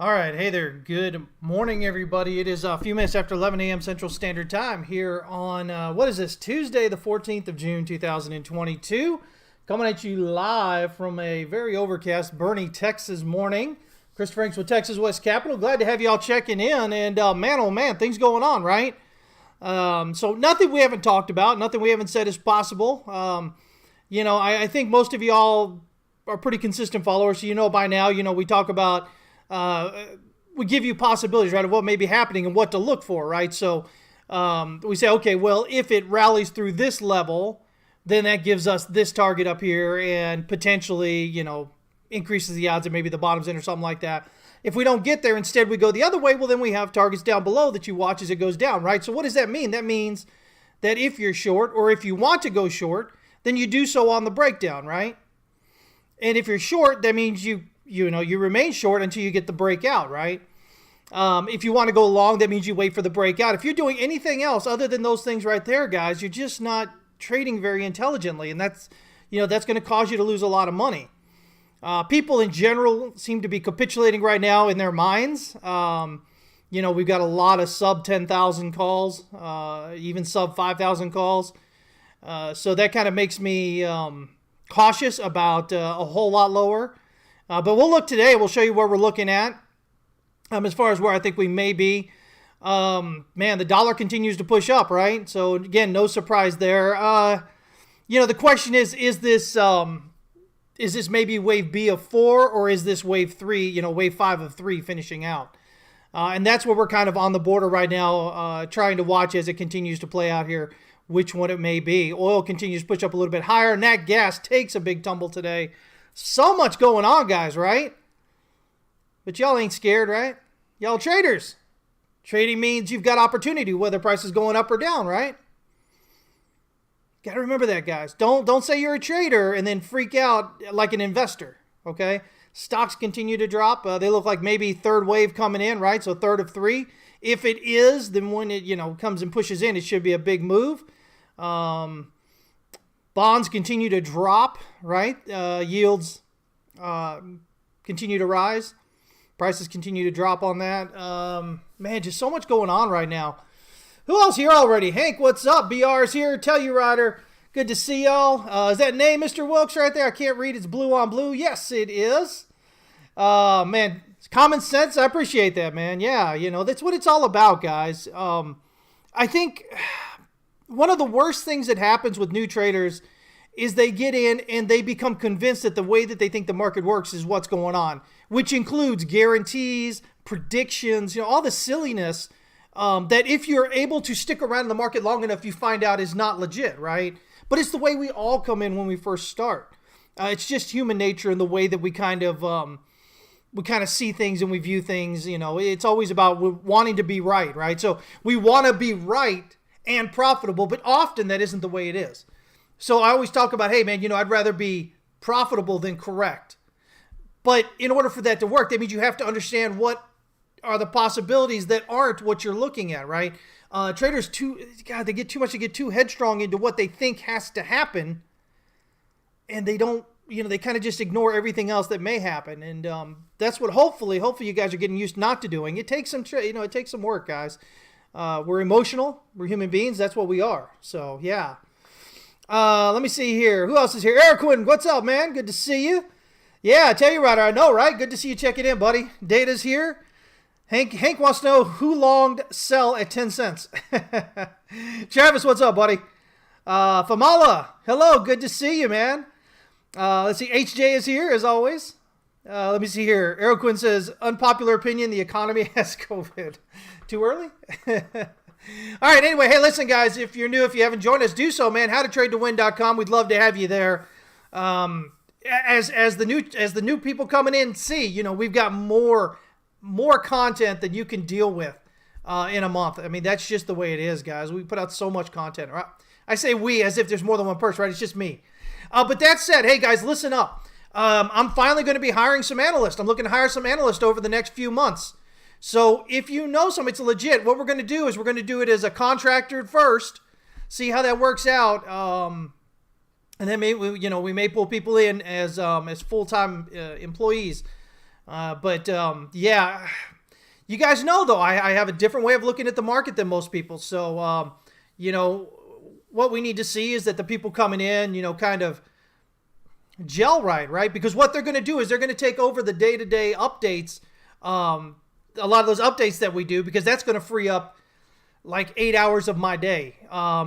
All right. Hey there. Good morning, everybody. It is a few minutes after 11 a.m. Central Standard Time here on, what is this, Tuesday, the 14th of June, 2022. Coming at you live from a very overcast, Bernie, Texas morning. Chris Franks with Texas West Capital. Glad to have you all checking in. And man, oh man, things going on, right? So nothing we haven't talked about, nothing we haven't said is possible. I think most of you all are pretty consistent followers. So you know by now, we talk about we give you possibilities, right, of what may be happening and what to look for, right? So we say, okay, well, if it rallies through this level, then that gives us this target up here and potentially, increases the odds that maybe the bottom's in or something like that. If we don't get there, instead we go the other way, well, then we have targets down below that you watch as it goes down, right? So what does that mean? That means that if you're short or if you want to go short, then you do so on the breakdown, right? And if you're short, that means you remain short until you get the breakout, right? If you want to go long, that means you wait for the breakout. If you're doing anything else other than those things right there, guys, you're just not trading very intelligently, and that's going to cause you to lose a lot of money. People in general seem to be capitulating right now in their minds. We've got a lot of sub 10,000 calls, even sub 5,000 calls. So that kind of makes me cautious about a whole lot lower. But we'll look today. We'll show you where we're looking at as far as where I think we may be. The dollar continues to push up, right? So, again, no surprise there. The question is this maybe wave B of 4 or is this wave 3, wave 5 of 3 finishing out? And that's where we're kind of on the border right now, trying to watch as it continues to play out here, which one it may be. Oil continues to push up a little bit higher. Nat gas takes a big tumble today. So much going on, guys, right? But y'all ain't scared, right? Y'all traders. Trading means you've got opportunity, whether price is going up or down, right? Got to remember that, guys. Don't say you're a trader and then freak out like an investor, okay? Stocks continue to drop. They look like maybe third wave coming in, right? So third of 3. If it is, then when it, comes and pushes in, it should be a big move. Bonds continue to drop, right? Yields continue to rise. Prices continue to drop on that. Just so much going on right now. Who else here already? Hank, what's up? BR's here. Telluride, good to see y'all. Is that name Mr. Wilkes right there? I can't read. It's blue on blue. Yes, it is. It's common sense. I appreciate that, man. Yeah, that's what it's all about, guys. I think one of the worst things that happens with new traders is they get in and they become convinced that the way that they think the market works is what's going on, which includes guarantees, predictions, all the silliness that if you're able to stick around in the market long enough, you find out is not legit, right? But it's the way we all come in when we first start. It's just human nature and the way that we kind of see things and we view things. It's always about wanting to be right? So we want to be right and profitable, but often that isn't the way it is. So I always talk about, hey, man, I'd rather be profitable than correct. But in order for that to work, that means you have to understand what are the possibilities that aren't what you're looking at, right? Traders, they get too headstrong into what they think has to happen, and they don't, they kind of just ignore everything else that may happen. And that's what hopefully you guys are getting used not to doing. It takes some, it takes some work, guys. We're emotional. We're human beings. That's what we are. So, yeah. Let me see here. Who else is here? Eric Quinn, what's up, man? Good to see you. Yeah, Telluride, I know, right? Good to see you checking in, buddy. Data's here. Hank wants to know who longed sell at 10 cents. Travis, what's up, buddy? Famala, hello. Good to see you, man. Let's see. HJ is here, as always. Let me see here. Eric Quinn says, unpopular opinion, the economy has COVID. Too early? All right, anyway, hey, listen, guys, if you're new, if you haven't joined us, do so, man. howtotradetowin.com. We'd love to have you there. As the new people coming in see, we've got more content than you can deal with in a month. I mean, that's just the way it is, guys. We put out so much content. Right? I say we as if there's more than one person, right? It's just me. But that said, hey, guys, listen up. I'm finally going to be hiring some analysts. I'm looking to hire some analysts over the next few months. So if you know somebody, it's legit. What we're going to do is we're going to do it as a contractor first, see how that works out, and then maybe we may pull people in as full-time employees. Yeah, you guys know, though, I have a different way of looking at the market than most people. So, what we need to see is that the people coming in, kind of gel right? Because what they're going to do is they're going to take over the day-to-day updates, a lot of those updates that we do, because that's going to free up like 8 hours of my day.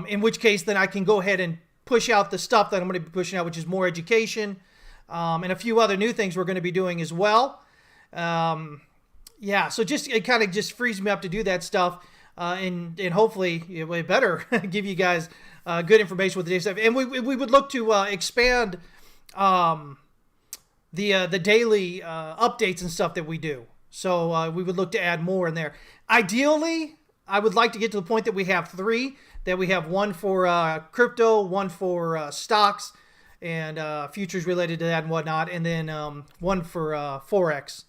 In which case, then I can go ahead and push out the stuff that I'm going to be pushing out, which is more education, and a few other new things we're going to be doing as well. So it kind of just frees me up to do that stuff, and hopefully it better give you guys good information with the day stuff. And we would look to expand the daily updates and stuff that we do. So we would look to add more in there. Ideally, I would like to get to the point that we have 3. That we have one for crypto, one for stocks, and futures related to that and whatnot, and then one for Forex.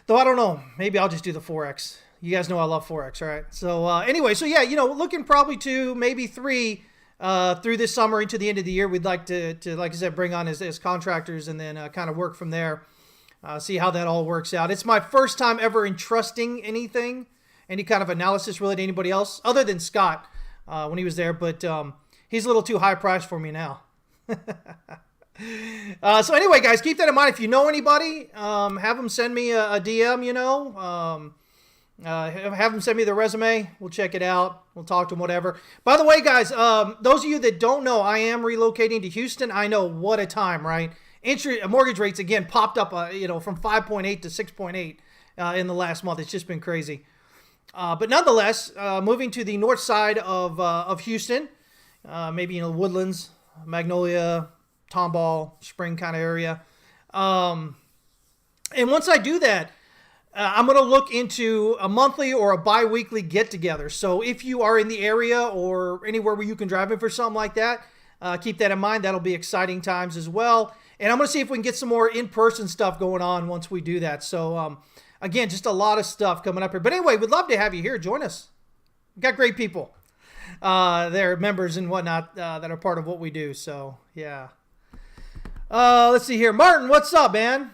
Though I don't know, maybe I'll just do the Forex. You guys know I love Forex, right? So anyway, looking probably to maybe 3 through this summer into the end of the year. We'd like to like I said, bring on as contractors, and then kind of work from there. See how that all works out. It's my first time ever entrusting any kind of analysis really to anybody else other than Scott when he was there, but he's a little too high priced for me now. So anyway, guys, keep that in mind. If you know anybody, have them send me a DM, have them send me their resume. We'll check it out. We'll talk to them, whatever. By the way, guys, those of you that don't know, I am relocating to Houston. I know, what a time, right? Mortgage rates, again, popped up, from 5.8 to 6.8 in the last month. It's just been crazy. But nonetheless, moving to the north side of Houston, maybe Woodlands, Magnolia, Tomball, Spring kind of area. And once I do that, I'm going to look into a monthly or a bi-weekly get-together. So if you are in the area or anywhere where you can drive in for something like that, keep that in mind. That'll be exciting times as well. And I'm going to see if we can get some more in-person stuff going on once we do that. So, again, just a lot of stuff coming up here. But anyway, we'd love to have you here. Join us. We've got great people. They're members and whatnot that are part of what we do. So, yeah. Let's see here. Martin, what's up, man?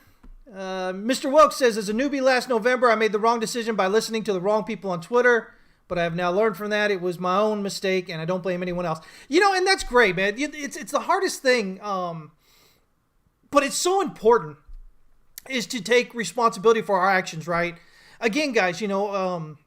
Mr. Wilkes says, as a newbie last November, I made the wrong decision by listening to the wrong people on Twitter. But I have now learned from that. It was my own mistake, and I don't blame anyone else. And that's great, man. It's the hardest thing, but it's so important, is to take responsibility for our actions, right? Again, guys, even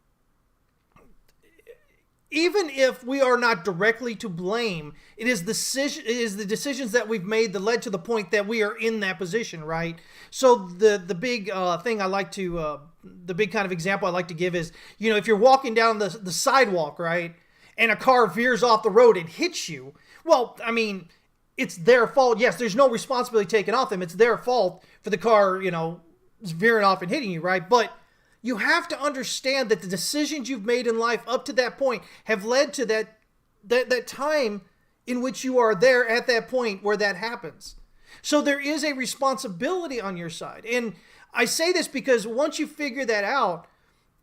if we are not directly to blame, it is the decisions that we've made that led to the point that we are in that position, right? So the big thing I like to, the big kind of example I like to give is, if you're walking down the sidewalk, right, and a car veers off the road and hits you, well, I mean, it's their fault. Yes, there's no responsibility taken off them. It's their fault for the car, veering off and hitting you, right? But you have to understand that the decisions you've made in life up to that point have led to that time in which you are there at that point where that happens. So there is a responsibility on your side. And I say this because once you figure that out,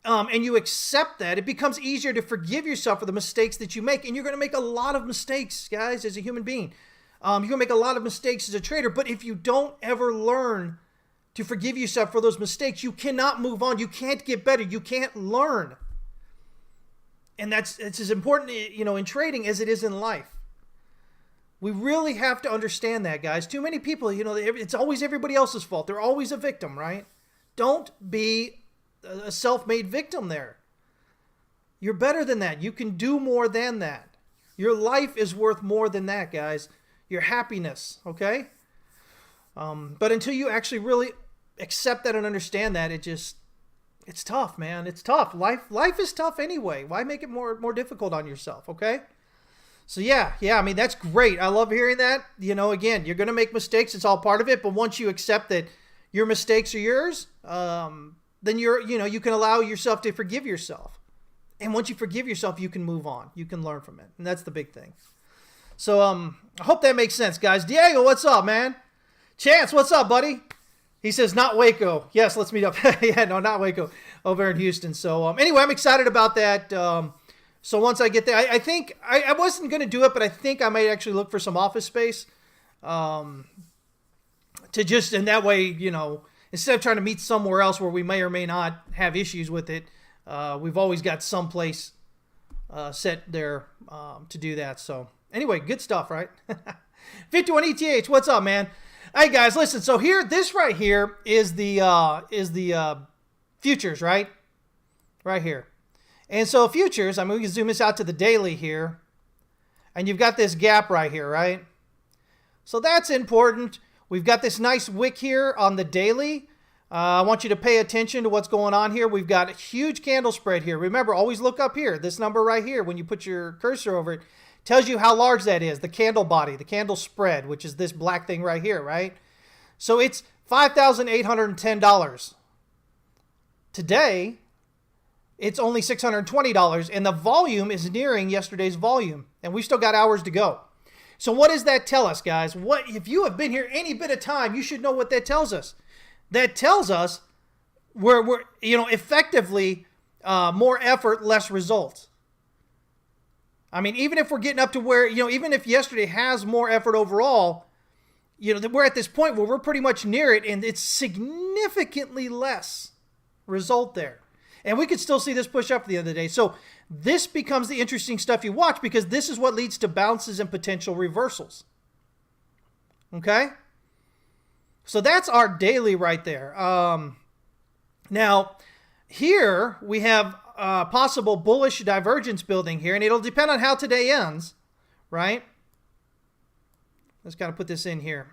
and you accept that, it becomes easier to forgive yourself for the mistakes that you make. And you're going to make a lot of mistakes, guys, as a human being. You're going to make a lot of mistakes as a trader. But if you don't ever learn to forgive yourself for those mistakes, you cannot move on. You can't get better. You can't learn. And it's as important, in trading as it is in life. We really have to understand that, guys. Too many people, it's always everybody else's fault. They're always a victim, right? Don't be a self-made victim there. You're better than that. You can do more than that. Your life is worth more than that, guys. Your happiness, okay? But until you actually really accept that and understand that, it's tough, man. It's tough. Life is tough anyway. Why make it more difficult on yourself, okay? So yeah, I mean, that's great. I love hearing that. Again, you're going to make mistakes. It's all part of it. But once you accept that your mistakes are yours, then you can allow yourself to forgive yourself. And once you forgive yourself, you can move on. You can learn from it. And that's the big thing. So I hope that makes sense, guys. Diego, what's up, man? Chance, what's up, buddy? He says, not Waco. Yes, let's meet up. Yeah, no, not Waco. Over in Houston. So anyway, I'm excited about that. So once I get there, I think I wasn't going to do it, but I think I might actually look for some office space to just, in that way, instead of trying to meet somewhere else where we may or may not have issues with it, we've always got some place set there to do that. So anyway, good stuff, right? 51 ETH, what's up, man? Hey guys, listen. So here, this right here is the futures, right? Right here. And so futures, I mean, we can zoom this out to the daily here, and you've got this gap right here, right? So that's important. We've got this nice wick here on the daily. I want you to pay attention to what's going on here. We've got a huge candle spread here. Remember, always look up here. This number right here, when you put your cursor over it, tells you how large that is, the candle body, the candle spread, which is this black thing right here, right? So it's $5,810. Today, it's only $620, and the volume is nearing yesterday's volume, and we've still got hours to go. So what does that tell us, guys? What if you have been here any bit of time, you should know what that tells us. That tells us we're effectively more effort, less results. I mean, even if we're getting up to where, even if yesterday has more effort overall, we're at this point where we're pretty much near it, and it's significantly less result there. And we could still see this push up at the end of the day. So this becomes the interesting stuff you watch, because this is what leads to bounces and potential reversals. Okay? So that's our daily right there. Now, here we have possible bullish divergence building here, and it'll depend on how today ends, right? Let's kind of put this in here.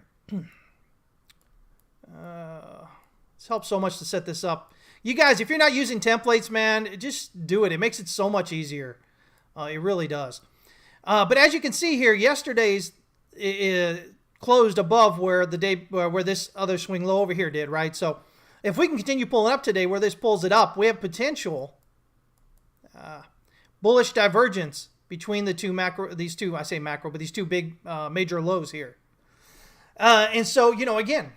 It's helped so much to set this up. You guys, if you're not using templates, man, just do it. It makes it so much easier. It really does. But as you can see here, yesterday's closed above where this other swing low over here did, right? So if we can continue pulling up today where this pulls it up, we have potential bullish divergence between these two big major lows here. And so, again,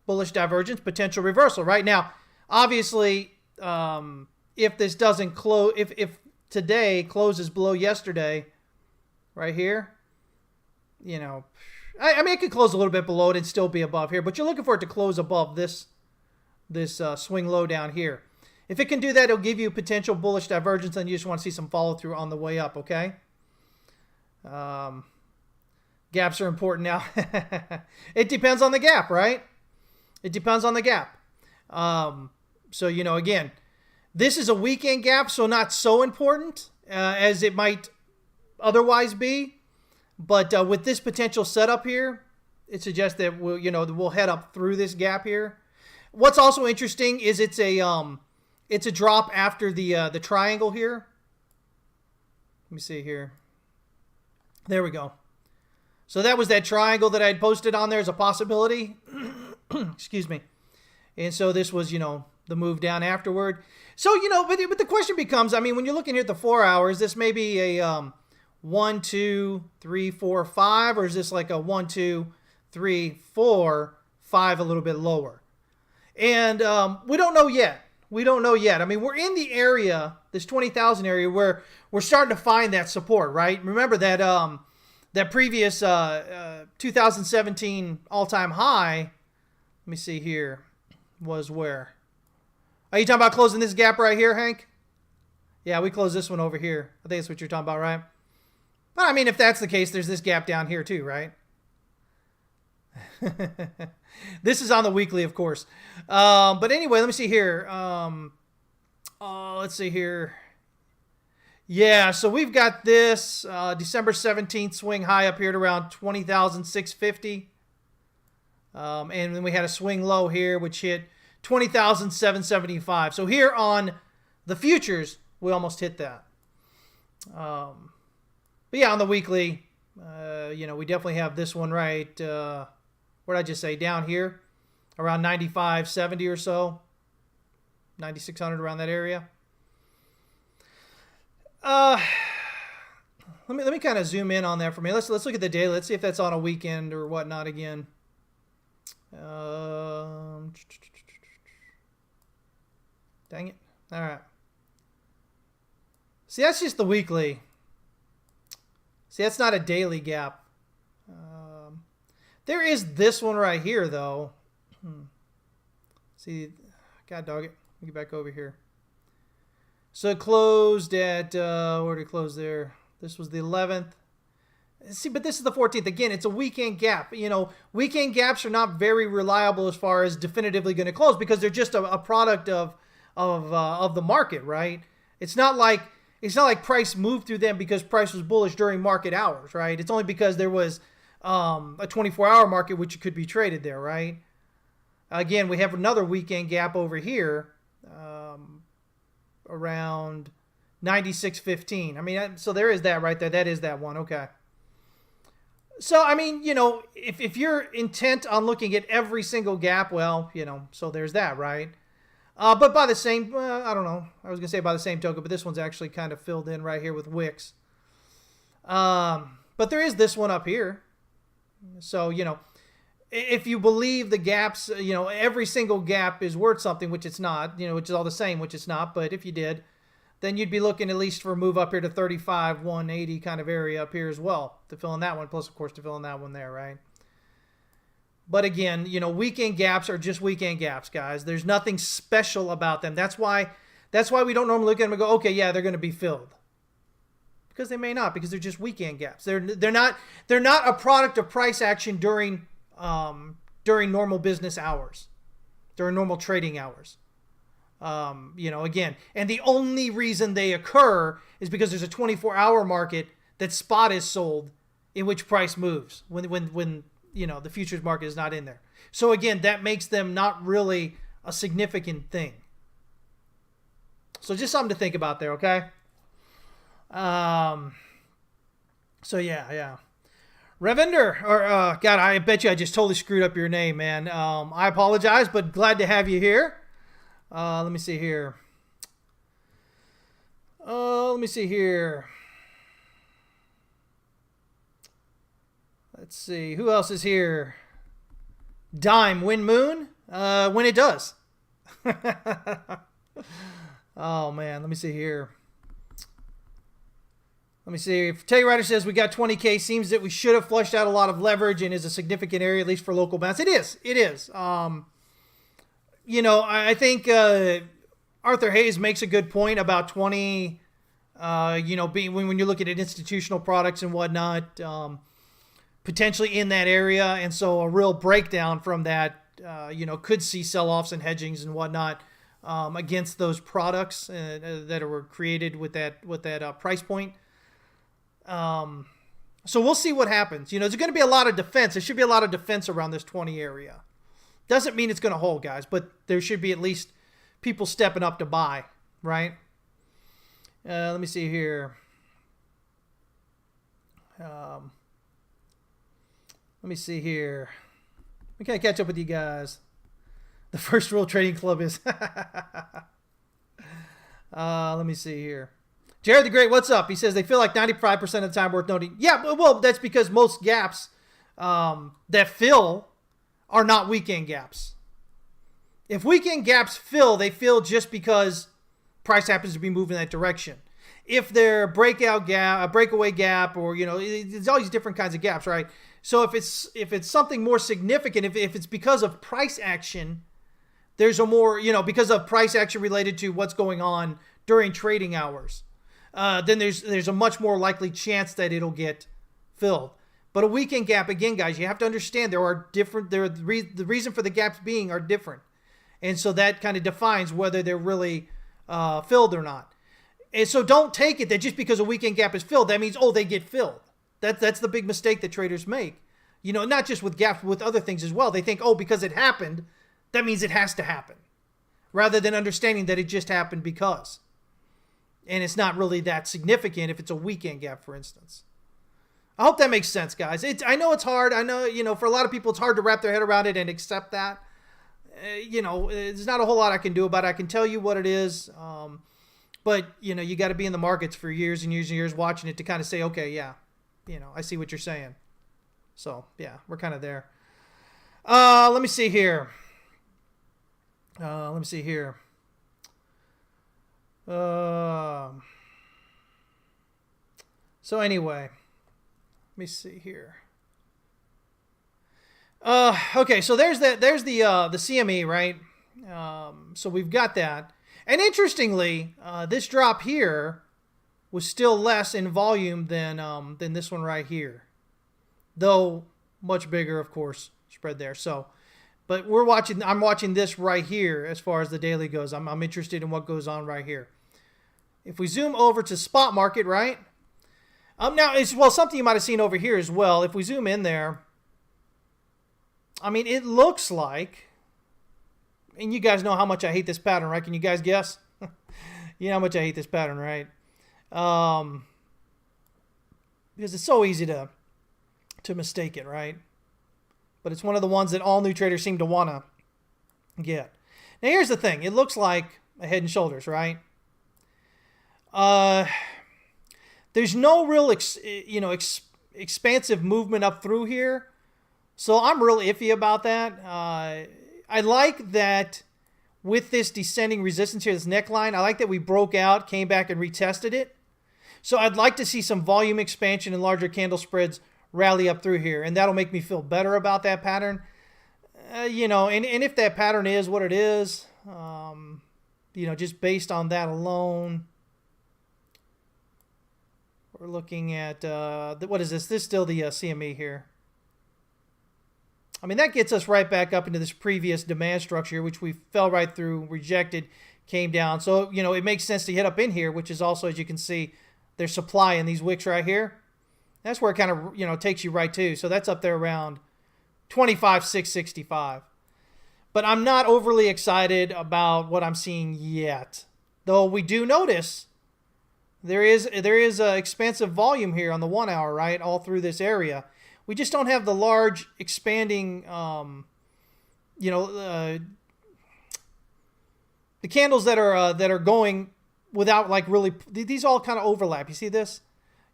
bullish divergence, potential reversal. Right now, obviously, if this doesn't close, if today closes below yesterday, right here, I mean, it could close a little bit below it and still be above here, but you're looking for it to close above this swing low down here. If it can do that, it'll give you potential bullish divergence, and you just want to see some follow through on the way up, okay? Gaps are important now. It depends on the gap, right? It depends on the gap. So, again, this is a weekend gap, so not so important as it might otherwise be. But with this potential setup here, it suggests that we'll head up through this gap here. What's also interesting is it's a drop after the triangle here. Let me see here. There we go. So that was that triangle that I had posted on there as a possibility. Excuse me. And so this was, the move down afterward. So, but the question becomes, I mean, when you're looking here at the 4 hours, this may be a 1, 2, 3, 4, 5, or is this like a 1, 2, 3, 4, 5 a little bit lower? And we don't know yet. We don't know yet. I mean, we're in the area, this 20,000 area, where we're starting to find that support, right? Remember that that previous 2017 all-time high, let me see here, was where? Are you talking about closing this gap right here, Hank? Yeah, we closed this one over here. I think that's what you're talking about, right? But I mean, if that's the case, there's this gap down here too, right? This is on the weekly, of course. But anyway, let me see here. Let's see here. Yeah, so we've got this December 17th swing high up here at around 20,650. And then we had a swing low here, which hit 20,775. So here on the futures, we almost hit that. But yeah, on the weekly, we definitely have this one right. What did I just say? Down here, around 95.70 or so, 9,600 around that area. Let me kind of zoom in on that for me. Let's look at the daily. Let's see if that's on a weekend or whatnot again. Dang it. All right. See, that's just the weekly. See, that's not a daily gap. There is this one right here, though. See See, God dog it. Let me get back over here. So it closed at, where did it close there? This was the 11th. See, but this is the 14th. Again, it's a weekend gap. Weekend gaps are not very reliable as far as definitively going to close because they're just a product of the market, right? It's not like price moved through them because price was bullish during market hours, right? It's only because there was a 24-hour market which could be traded there, right? Again, we have another weekend gap over here around 96.15. I mean, so there is that right there. That is that one. Okay. So, I mean, if you're intent on looking at every single gap, well, so there's that, right? But by the same, I don't know. I was going to say by the same token, but this one's actually kind of filled in right here with wicks. But there is this one up here. So, if you believe the gaps, every single gap is worth something, which it's not, which is all the same, which it's not. But if you did, then you'd be looking at least for a move up here to 35, 180 kind of area up here as well to fill in that one. Plus, of course, to fill in that one there, right? But again, weekend gaps are just weekend gaps, guys. There's nothing special about them. That's why we don't normally look at them and go, okay, yeah, they're going to be filled. Because they may not, because they're just weekend gaps. They're not a product of price action during normal business hours, during normal trading hours. Again, and the only reason they occur is because there's a 24-hour market that spot is sold in which price moves when the futures market is not in there. So again, that makes them not really a significant thing. So just something to think about there, okay? So yeah. Ravinder, or God, I bet you I just totally screwed up your name, man. I apologize, but glad to have you here. Let me see here. Let's see. Who else is here? Dime, Win Moon? When it does. Oh, man. Let me see here. Let me see. Taylor says we got 20K. Seems that we should have flushed out a lot of leverage and is a significant area, at least for local bounce. It is. I think Arthur Hayes makes a good point about 20, being when you're looking at institutional products and whatnot, potentially in that area. And so a real breakdown from that, could see sell-offs and hedgings and whatnot against those products that were created with that price point. So we'll see what happens. There's going to be a lot of defense. There should be a lot of defense around this 20 area. Doesn't mean it's going to hold, guys, but there should be at least people stepping up to buy, right? Let me see here. Let me see here. We can't catch up with you guys. The first rule trading club is... let me see here. Jared the Great, what's up? He says they feel like 95% of the time worth noting. Yeah, well, that's because most gaps that fill are not weekend gaps. If weekend gaps fill, they fill just because price happens to be moving in that direction. If they're a breakaway gap, or there's all these different kinds of gaps, right? So if it's something more significant, if it's because of price action, there's a more because of price action related to what's going on during trading hours, then there's a much more likely chance that it'll get filled. But a weekend gap, again, guys, you have to understand the reason for the gaps being are different. And so that kind of defines whether they're really filled or not. And so don't take it that just because a weekend gap is filled, that means, they get filled. That's the big mistake that traders make. Not just with gaps, but with other things as well. They think, because it happened, that means it has to happen. Rather than understanding that it just happened because. And it's not really that significant if it's a weekend gap, for instance. I hope that makes sense, guys. I know it's hard. I know, for a lot of people, it's hard to wrap their head around it and accept that. There's not a whole lot I can do about it. I can tell you what it is. But, you got to be in the markets for years and years and years watching it to kind of say, okay, yeah, I see what you're saying. So, yeah, we're kind of there. Let me see here. So anyway, let me see here. Okay, so there's the CME, right? So we've got that. And interestingly, this drop here was still less in volume than this one right here, though much bigger, of course, spread there. So, but I'm watching this right here as far as the daily goes. I'm interested in what goes on right here. If we zoom over to spot market, right? Now it's something you might have seen over here as well. If we zoom in there, I mean, it looks like, and you guys know how much I hate this pattern, right? Can you guys guess? You know how much I hate this pattern, right? Because it's so easy to mistake it, right? But it's one of the ones that all new traders seem to want to get. Now here's the thing. It looks like a head and shoulders, right? There's no real expansive movement up through here. So I'm really iffy about that. I like that with this descending resistance here, this neckline, I like that we broke out, came back and retested it. So I'd like to see some volume expansion and larger candle spreads rally up through here, and that'll make me feel better about that pattern. And if that pattern is what it is, just based on that alone, we're looking at, what is this? This is still the CME here. I mean, that gets us right back up into this previous demand structure, which we fell right through, rejected, came down. So, it makes sense to hit up in here, which is also, as you can see, there's supply in these wicks right here. That's where it kind of, takes you right to. So that's up there around 25,665. But I'm not overly excited about what I'm seeing yet. Though we do notice there is expansive volume here on the 1 hour, right, all through this area. We just don't have the large expanding, the candles that are going without like really, these all kind of overlap. You see this?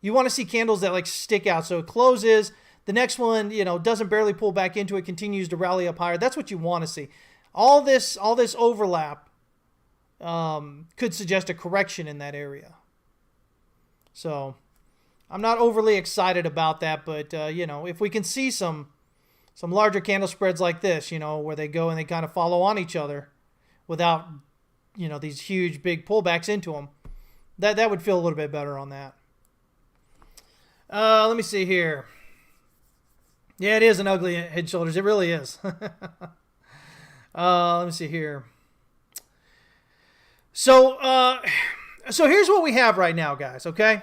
You want to see candles that like stick out. So it closes, the next one, doesn't barely pull back into it, continues to rally up higher. That's what you want to see. All this overlap could suggest a correction in that area. So I'm not overly excited about that, but if we can see some larger candle spreads like this, where they go and they kind of follow on each other without, these huge big pullbacks into them, that would feel a little bit better on that. Let me see here. Yeah, it is an ugly head and shoulders. It really is. Let me see here. So here's what we have right now, guys, okay?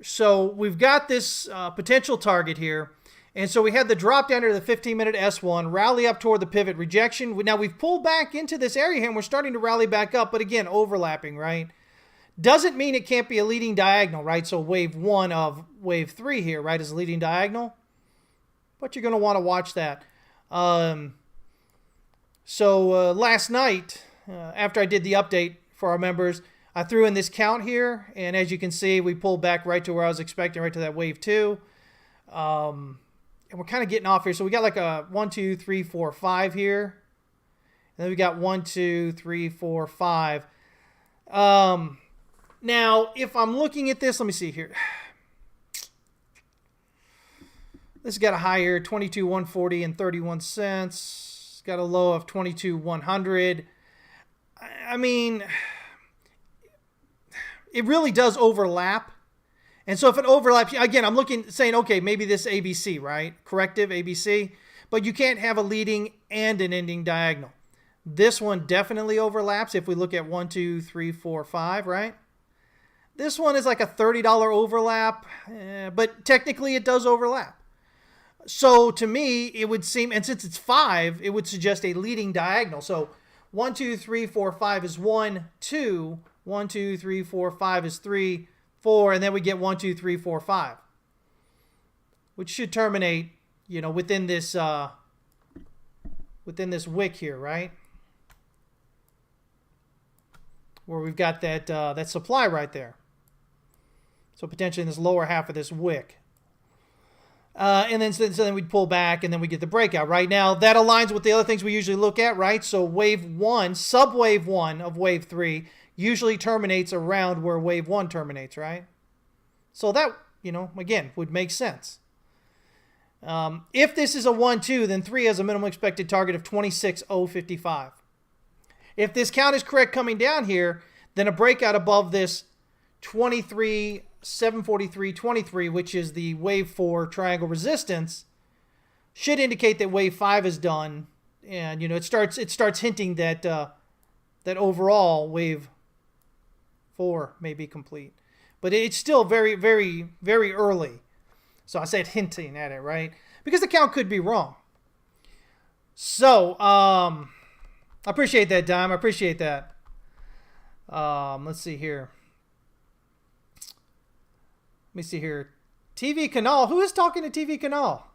So we've got this potential target here. And so we had the drop down to the 15-minute S1, rally up toward the pivot rejection. Now we've pulled back into this area here, and we're starting to rally back up. But again, overlapping, right? Doesn't mean it can't be a leading diagonal, right? So wave 1 of wave 3 here, right, is a leading diagonal. But you're going to want to watch that. So last night, after I did the update for our members, I threw in this count here, and as you can see, we pulled back right to where I was expecting, right to that wave 2. And we're kind of getting off here. So we got like a 1, 2, 3, 4, 5 here. And then we got 1, 2, 3, 4, 5. Now, if I'm looking at this, let me see here. This has got a high here, 22,140 and 31 cents. It's got a low of 22,100. I mean, it really does overlap. And so if it overlaps, again, I'm saying, okay, maybe this ABC, right? Corrective ABC. But you can't have a leading and an ending diagonal. This one definitely overlaps if we look at 1, 2, 3, 4, 5, right? This one is like a $30 overlap, but technically it does overlap. So to me, it would seem, and since it's 5, it would suggest a leading diagonal. So 1, 2, 3, 4, 5 is 1, 2, 1, 2, 3, 4, 5 is 3, 4, and then we get 1, 2, 3, 4, 5, which should terminate, within this wick here, right? Where we've got that supply right there. So potentially in this lower half of this wick. And then so then we'd pull back and then we get the breakout. Right now, that aligns with the other things we usually look at, right? So wave 1, sub-wave 1 of wave 3 usually terminates around where wave 1 terminates, right? So that, again, would make sense. If this is a 1-2, then 3 has a minimum expected target of 26,055. If this count is correct coming down here, then a breakout above this 23,743.23, which is the wave 4 triangle resistance, should indicate that wave 5 is done, and it starts hinting that that overall wave 4 may be complete, but it's still very, very, very early. So I said hinting at it, right? Because the count could be wrong. So I appreciate that, Dime. I appreciate that. Let's see here. Let me see here. TV Canal. Who is talking to TV Canal?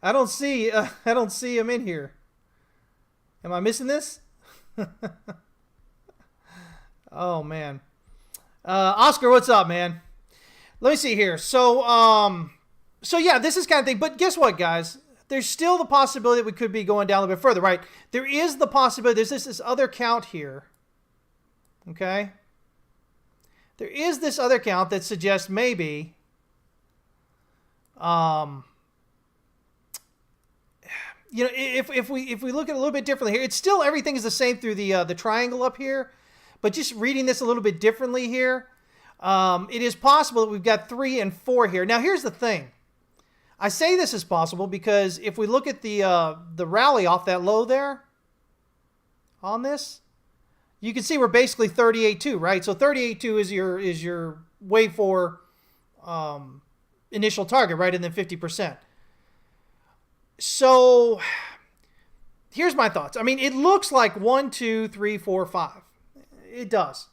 I don't see him in here. Am I missing this? Oh man. Oscar, what's up, man? Let me see here. So yeah, this is kind of thing. But guess what, guys? There's still the possibility that we could be going down a little bit further, right? There is the possibility. There's this other count here. Okay? There is this other count that suggests maybe if we look at it a little bit differently here, it's still everything is the same through the triangle up here, but just reading this a little bit differently here, it is possible that we've got 3 and 4 here. Now here's the thing. I say this is possible because if we look at the rally off that low there on this, you can see we're basically 38.2, right? So 38.2 is your wave 4 initial target, right? And then 50%. So here's my thoughts. I mean, it looks like 1, 2, 3, 4, 5. It does.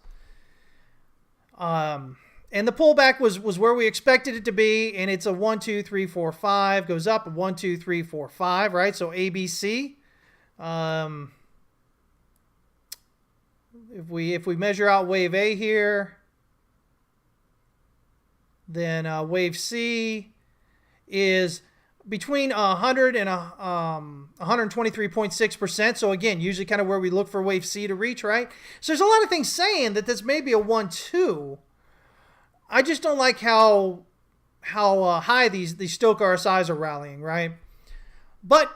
And the pullback was where we expected it to be, and it's a 1, 2, 3, 4, 5. Goes up 1, 2, 3, 4, 5, right? So ABC. If we measure out wave A here, then wave C is between 100 and 123.6%. So again, usually kind of where we look for wave C to reach, right? So there's a lot of things saying that this may be a 1-2. I just don't like how high these Stochh RSIs are rallying, right? But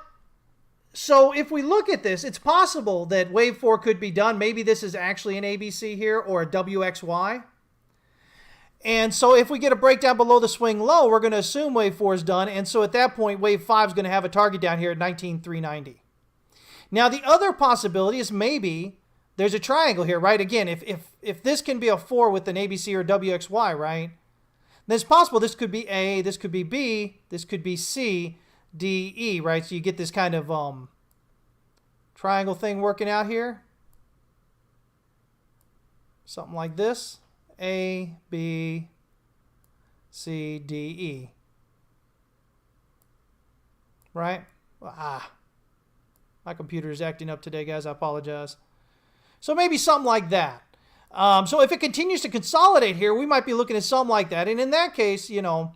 so if we look at this, it's possible that wave 4 could be done. Maybe this is actually an ABC here or a WXY. And so if we get a breakdown below the swing low, we're going to assume wave 4 is done. And so at that point, wave 5 is going to have a target down here at 19,390. Now, the other possibility is maybe there's a triangle here, right? Again, if this can be a 4 with an ABC or WXY, right? Then it's possible this could be A, this could be B, this could be C, D, E, right? So you get this kind of triangle thing working out here. Something like this. A, B, C, D, E. Right? My computer is acting up today, guys. I apologize. So maybe something like that. So if it continues to consolidate here, we might be looking at something like that. And in that case, you do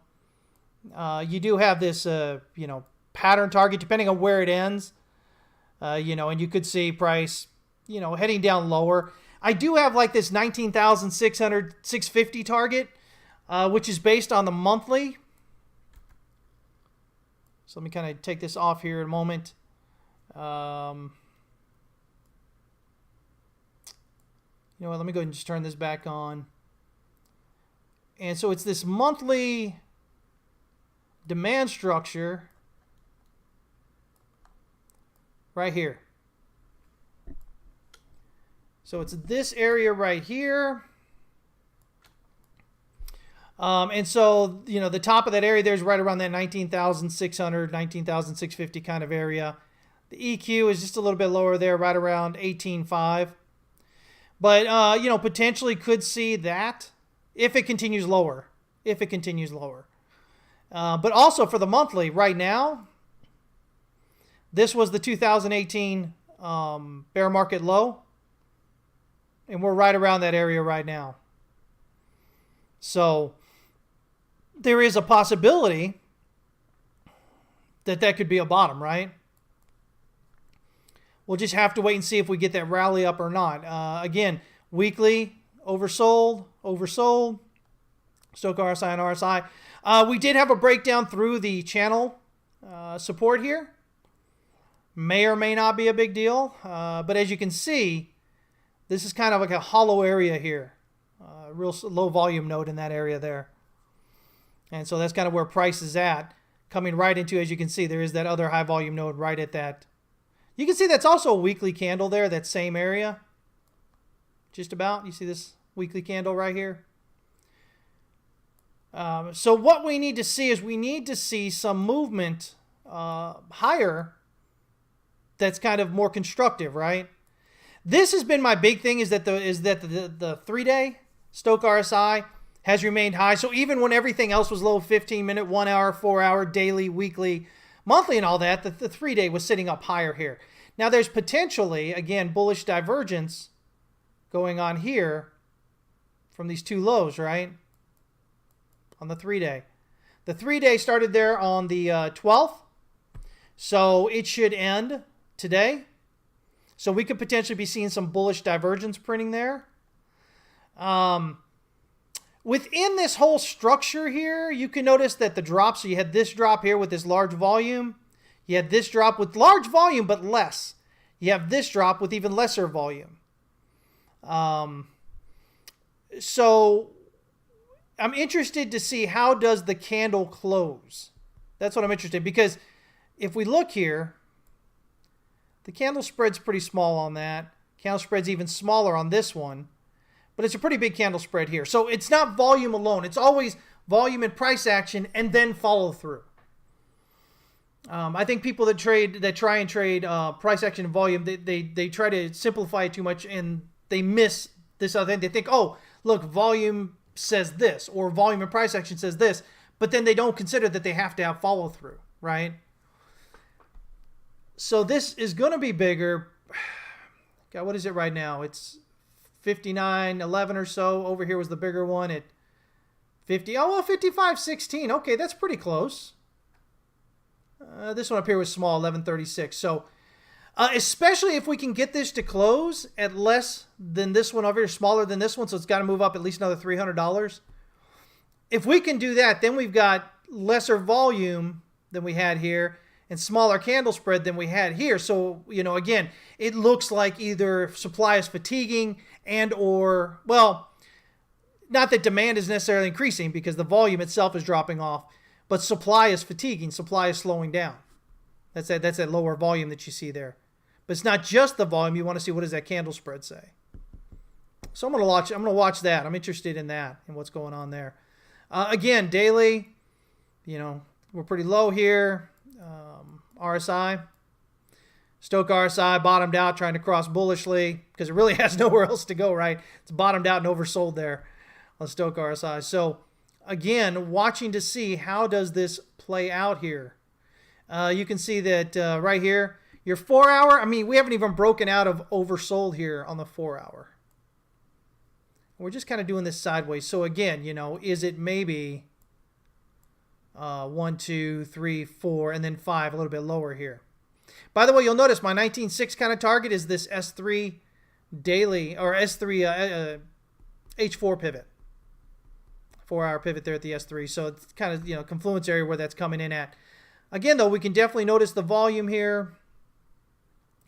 have this, pattern target depending on where it ends. And you could see price, heading down lower. I do have like this 19,600, 650 target, which is based on the monthly. So let me kind of take this off here in a moment. Let me go ahead and just turn this back on. And so it's this monthly demand structure right here. So it's this area right here. And so, the top of that area there's right around that 19,600, 19,650 kind of area. The EQ is just a little bit lower there, right around 18.5. But, potentially could see that if it continues lower. But also for the monthly, right now, this was the 2018 bear market low. And we're right around that area right now. So there is a possibility that could be a bottom, right? We'll just have to wait and see if we get that rally up or not. Again, weekly, oversold. Stochh RSI and RSI. We did have a breakdown through the channel support here. May or may not be a big deal. But as you can see, this is kind of like a hollow area here. Real low volume node in that area there. And so that's kind of where price is at. Coming right into, as you can see, there is that other high volume node right at that. You can see that's also a weekly candle there, that same area. Just about. You see this weekly candle right here? So what we need to see is we need to see some movement higher that's kind of more constructive, right? This has been my big thing, is that the 3-day Stochc RSI has remained high. So even when everything else was low, 15-minute, 1 hour, 4 hour, daily, weekly, monthly, and all that, the 3-day was sitting up higher here. Now there's potentially, again, bullish divergence going on here from these two lows, right? On the 3-day. The 3-day started there on the 12th. So it should end today. So we could potentially be seeing some bullish divergence printing there. Within this whole structure here, you can notice that the drop, so you had this drop here with this large volume. You had this drop with large volume, but less. You have this drop with even lesser volume. So I'm interested to see how does the candle close. That's what I'm interested in, because if we look here, the candle spread's pretty small on that. Candle spread's even smaller on this one. But it's a pretty big candle spread here. So it's not volume alone. It's always volume and price action and then follow through. I think people that try and trade price action and volume, they try to simplify it too much and they miss this other thing. They think, oh, look, volume says this, or volume and price action says this, but then they don't consider that they have to have follow through, right? So this is going to be bigger. God, what is it right now? It's 59.11 or so. Over here was the bigger one at 50. Oh, well, 55.16. Okay, that's pretty close. This one up here was small, 11.36. So especially if we can get this to close at less than this one over here, smaller than this one, so it's got to move up at least another $300. If we can do that, then we've got lesser volume than we had here and smaller candle spread than we had here. So, you know, again, it looks like either supply is fatiguing and or, well, not that demand is necessarily increasing because the volume itself is dropping off, but supply is fatiguing. Supply is slowing down. That's that lower volume that you see there. But it's not just the volume. You want to see what does that candle spread say. So I'm going to watch that. I'm interested in that and what's going on there. Again, daily, you know, we're pretty low here. RSI. Stochc RSI bottomed out trying to cross bullishly because it really has nowhere else to go, right? It's bottomed out and oversold there on Stochc RSI. So again, watching to see how does this play out here. You can see that right here, your 4 hour, I mean, we haven't even broken out of oversold here on the 4 hour. We're just kind of doing this sideways. So again, you know, is it maybe 1, 2, 3, 4, and then 5, a little bit lower here. By the way, you'll notice my 19.6 kind of target is this S3 daily, or S3 H4 pivot. 4 hour pivot there at the S3. So it's kind of, you know, confluence area where that's coming in at. Again, though, we can definitely notice the volume here.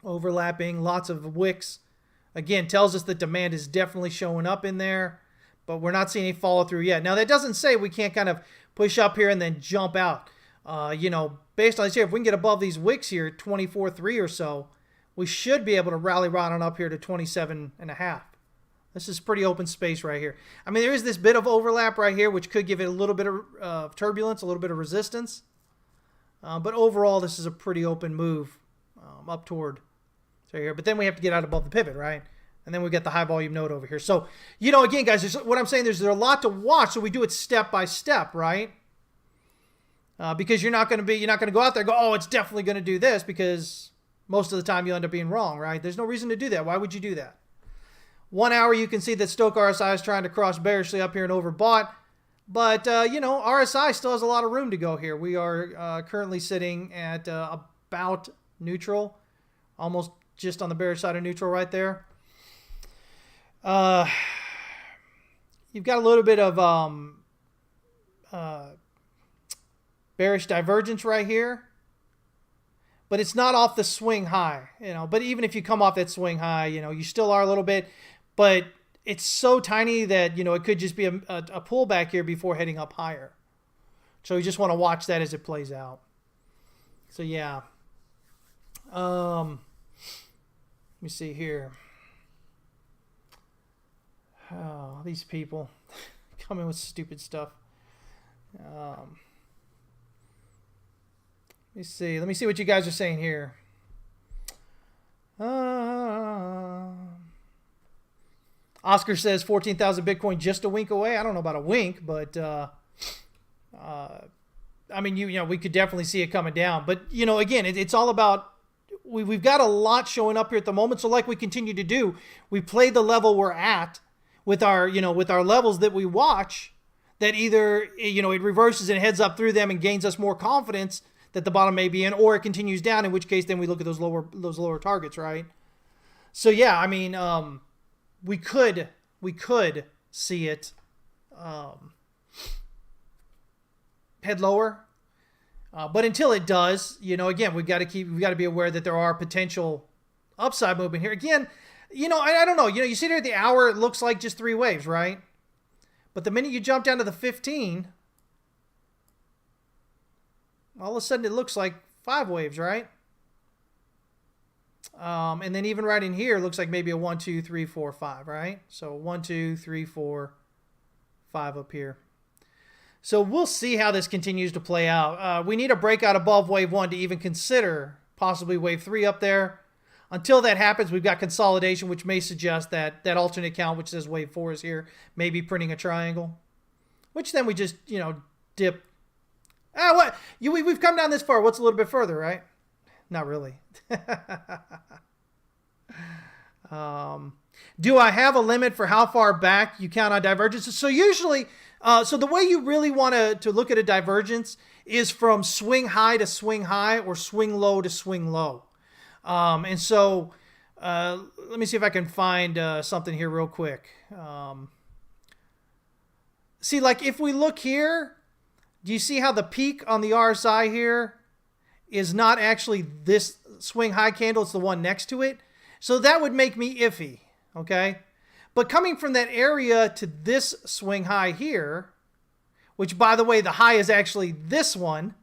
Overlapping, lots of wicks. Again, tells us that demand is definitely showing up in there, but we're not seeing any follow through yet. Now, that doesn't say we can't kind of push up here and then jump out. You know, based on this here, if we can get above these wicks here, 24.3 or so, we should be able to rally right on up here to 27.5. This is pretty open space right here. I mean, there is this bit of overlap right here, which could give it a little bit of turbulence, a little bit of resistance. But overall, this is a pretty open move up toward here. But then we have to get out above the pivot, right? And then we get the high volume node over here. So, you know, again, guys, what I'm saying is there's a lot to watch. So we do it step by step, right? Because you're not going to go out there and go, oh, it's definitely going to do this, because most of the time you end up being wrong, right? There's no reason to do that. Why would you do that? 1 hour, you can see that Stochc RSI is trying to cross bearishly up here and overbought. But, you know, RSI still has a lot of room to go here. We are currently sitting at about neutral, almost just on the bearish side of neutral right there. You've got a little bit of bearish divergence right here. But it's not off the swing high, But even if you come off that swing high, you still are a little bit. But it's so tiny that, it could just be a pullback here before heading up higher. So you just want to watch that as it plays out. So, yeah. Let me see here. Oh, these people coming with stupid stuff. Let me see what you guys are saying here. Oscar says 14,000 Bitcoin just a wink away. I don't know about a wink, but I mean, we could definitely see it coming down. But again, it's all about we've got a lot showing up here at the moment. So like we continue to do, we play the level we're at with our levels that we watch. That either it reverses and heads up through them and gains us more confidence that the bottom may be in, or it continues down, in which case then we look at those lower targets, right? So yeah, I mean, we could see it head lower, but until it does, again, we've got to be aware that there are potential upside movement here. Again, I don't know, you sit here at the hour, it looks like just 3 waves, right? But the minute you jump down to the 15. All of a sudden, it looks like 5 waves, right? And then even right in here, it looks like maybe a 1, 2, 3, 4, 5, right? So 1, 2, 3, 4, 5 up here. So we'll see how this continues to play out. We need a breakout above wave 1 to even consider possibly wave 3 up there. Until that happens, we've got consolidation, which may suggest that alternate count, which says wave 4 is here, may be printing a triangle. Which then we just, dip. What? We've come down this far. What's a little bit further, right? Not really. Do I have a limit for how far back you count on divergences? So usually, so the way you really want to look at a divergence is from swing high to swing high or swing low to swing low. And so let me see if I can find something here real quick. See, like if we look here, do you see how the peak on the RSI here is not actually this swing high candle? It's the one next to it. So that would make me iffy, okay? But coming from that area to this swing high here, which, by the way, the high is actually this one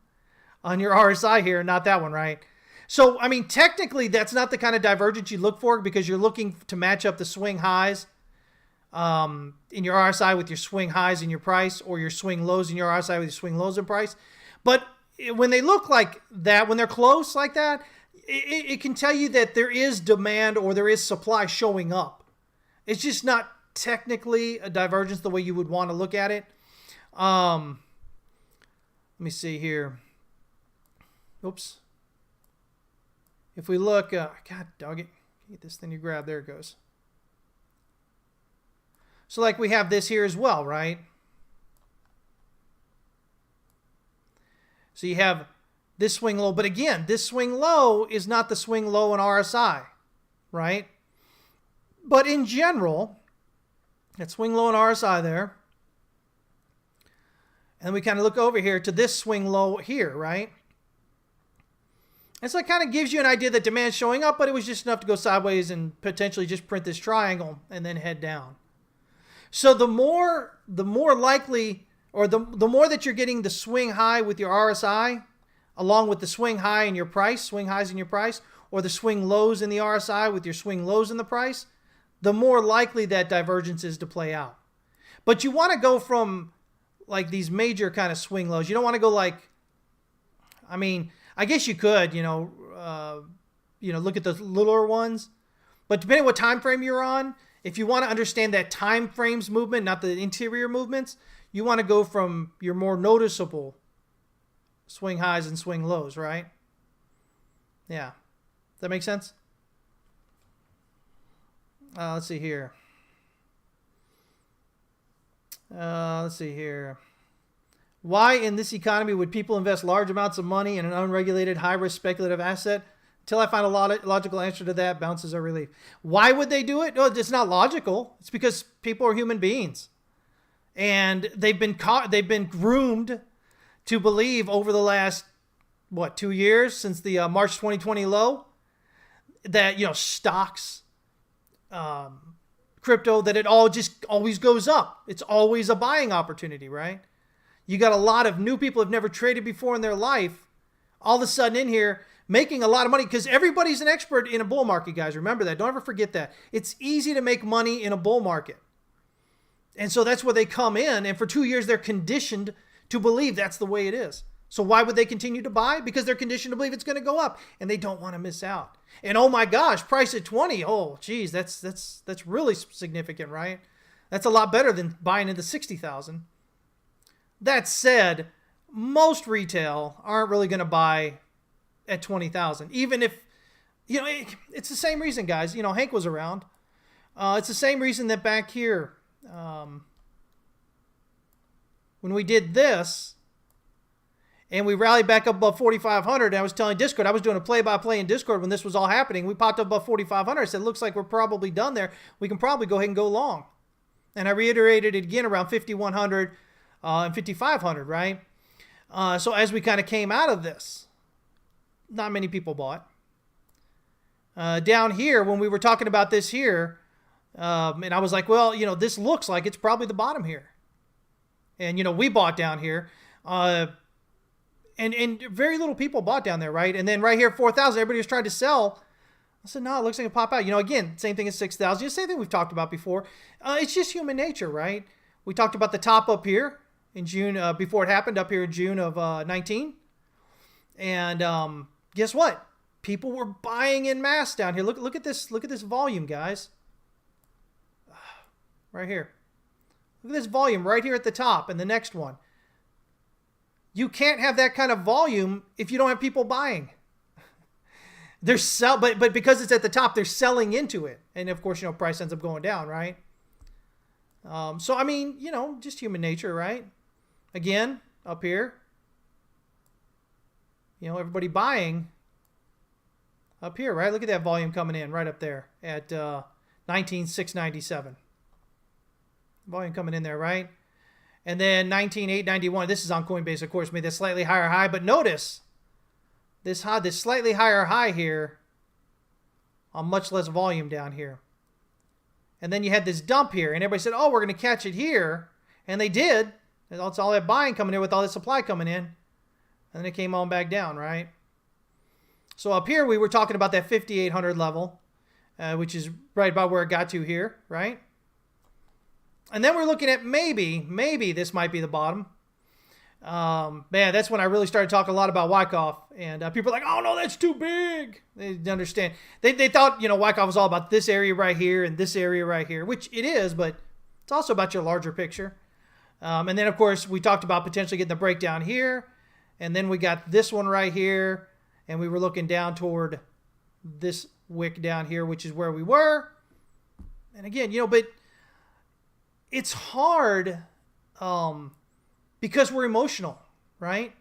on your RSI here, not that one, right? So, I mean, technically, that's not the kind of divergence you look for because you're looking to match up the swing highs in your RSI with your swing highs in your price, or your swing lows in your RSI with your swing lows in price. But when they look like that, when they're close like that, it can tell you that there is demand or there is supply showing up. It's just not technically a divergence the way you would want to look at it. Let me see here. Oops. If we look, God dog it, get this thing you grab, there it goes. So like we have this here as well, right? So you have this swing low, but again, this swing low is not the swing low in RSI, right? But in general, that swing low in RSI there, and we kind of look over here to this swing low here, right? And so it kind of gives you an idea that demand's showing up, but it was just enough to go sideways and potentially just print this triangle and then head down. So the more likely, or the more that you're getting the swing high with your RSI, along with the swing high in your price, swing highs in your price, or the swing lows in the RSI with your swing lows in the price, the more likely that divergence is to play out. But you want to go from like these major kind of swing lows. You don't want to go like, I mean, I guess you could, look at the littler ones, but depending on what time frame you're on, if you want to understand that time frames movement, not the interior movements, you want to go from your more noticeable swing highs and swing lows, right? Yeah. Does that make sense? Let's see here. Why in this economy would people invest large amounts of money in an unregulated, high-risk speculative asset? Until I find a logical answer to that, bounces are relief. Why would they do it? No, it's not logical. It's because people are human beings. And they've been groomed to believe over the last, 2 years since the March 2020 low, that, stocks, crypto, that it all just always goes up. It's always a buying opportunity, right? You got a lot of new people who've never traded before in their life, all of a sudden in here making a lot of money, because everybody's an expert in a bull market, guys. Remember that. Don't ever forget that. It's easy to make money in a bull market. And so that's where they come in. And for 2 years, they're conditioned to believe that's the way it is. So why would they continue to buy? Because they're conditioned to believe it's going to go up, and they don't want to miss out. And oh my gosh, price at 20. Oh, geez, that's really significant, right? That's a lot better than buying into 60,000. That said, most retail aren't really going to buy at 20,000, even if, it's the same reason, guys. Hank was around. It's the same reason that back here, when we did this, and we rallied back up above 4,500. I was telling Discord, I was doing a play-by-play in Discord when this was all happening. We popped up above 4,500. I said, looks like we're probably done there. We can probably go ahead and go long. And I reiterated it again around 5,100 and 5,500, right? So as we kind of came out of this, not many people bought. Down here, when we were talking about this here, and I was like, well, this looks like it's probably the bottom here. And, we bought down here. And very little people bought down there, right? And then right here, 4,000, everybody was trying to sell. I said, no, it looks like it pop out. Again, same thing as 6,000. Same thing we've talked about before. It's just human nature, right? We talked about the top up here in June, before it happened, up here in June of 19. And guess what? People were buying in mass down here. Look at this. Look at this volume, guys. Right here. Look at this volume right here at the top and the next one. You can't have that kind of volume if you don't have people buying. But because it's at the top, they're selling into it. And of course, price ends up going down, right? So, I mean, just human nature, right? Again, up here, everybody buying up here, right? Look at that volume coming in right up there at 19,697. Volume coming in there, right? And then 19,891. This is on Coinbase, of course, made that slightly higher high. But notice this slightly higher high here on much less volume down here. And then you had this dump here, and everybody said, oh, we're going to catch it here. And they did. It's all that buying coming in with all that supply coming in. And then it came on back down, right? So up here, we were talking about that 5,800 level, which is right about where it got to here, right? And then we're looking at maybe this might be the bottom. Man, that's when I really started talking a lot about Wyckoff. And people are like, oh, no, that's too big. They didn't understand. They thought, Wyckoff was all about this area right here and this area right here, which it is, but it's also about your larger picture. And then, of course, we talked about potentially getting the breakdown here. And then we got this one right here. And we were looking down toward this wick down here, which is where we were. And again, but it's hard because we're emotional, right?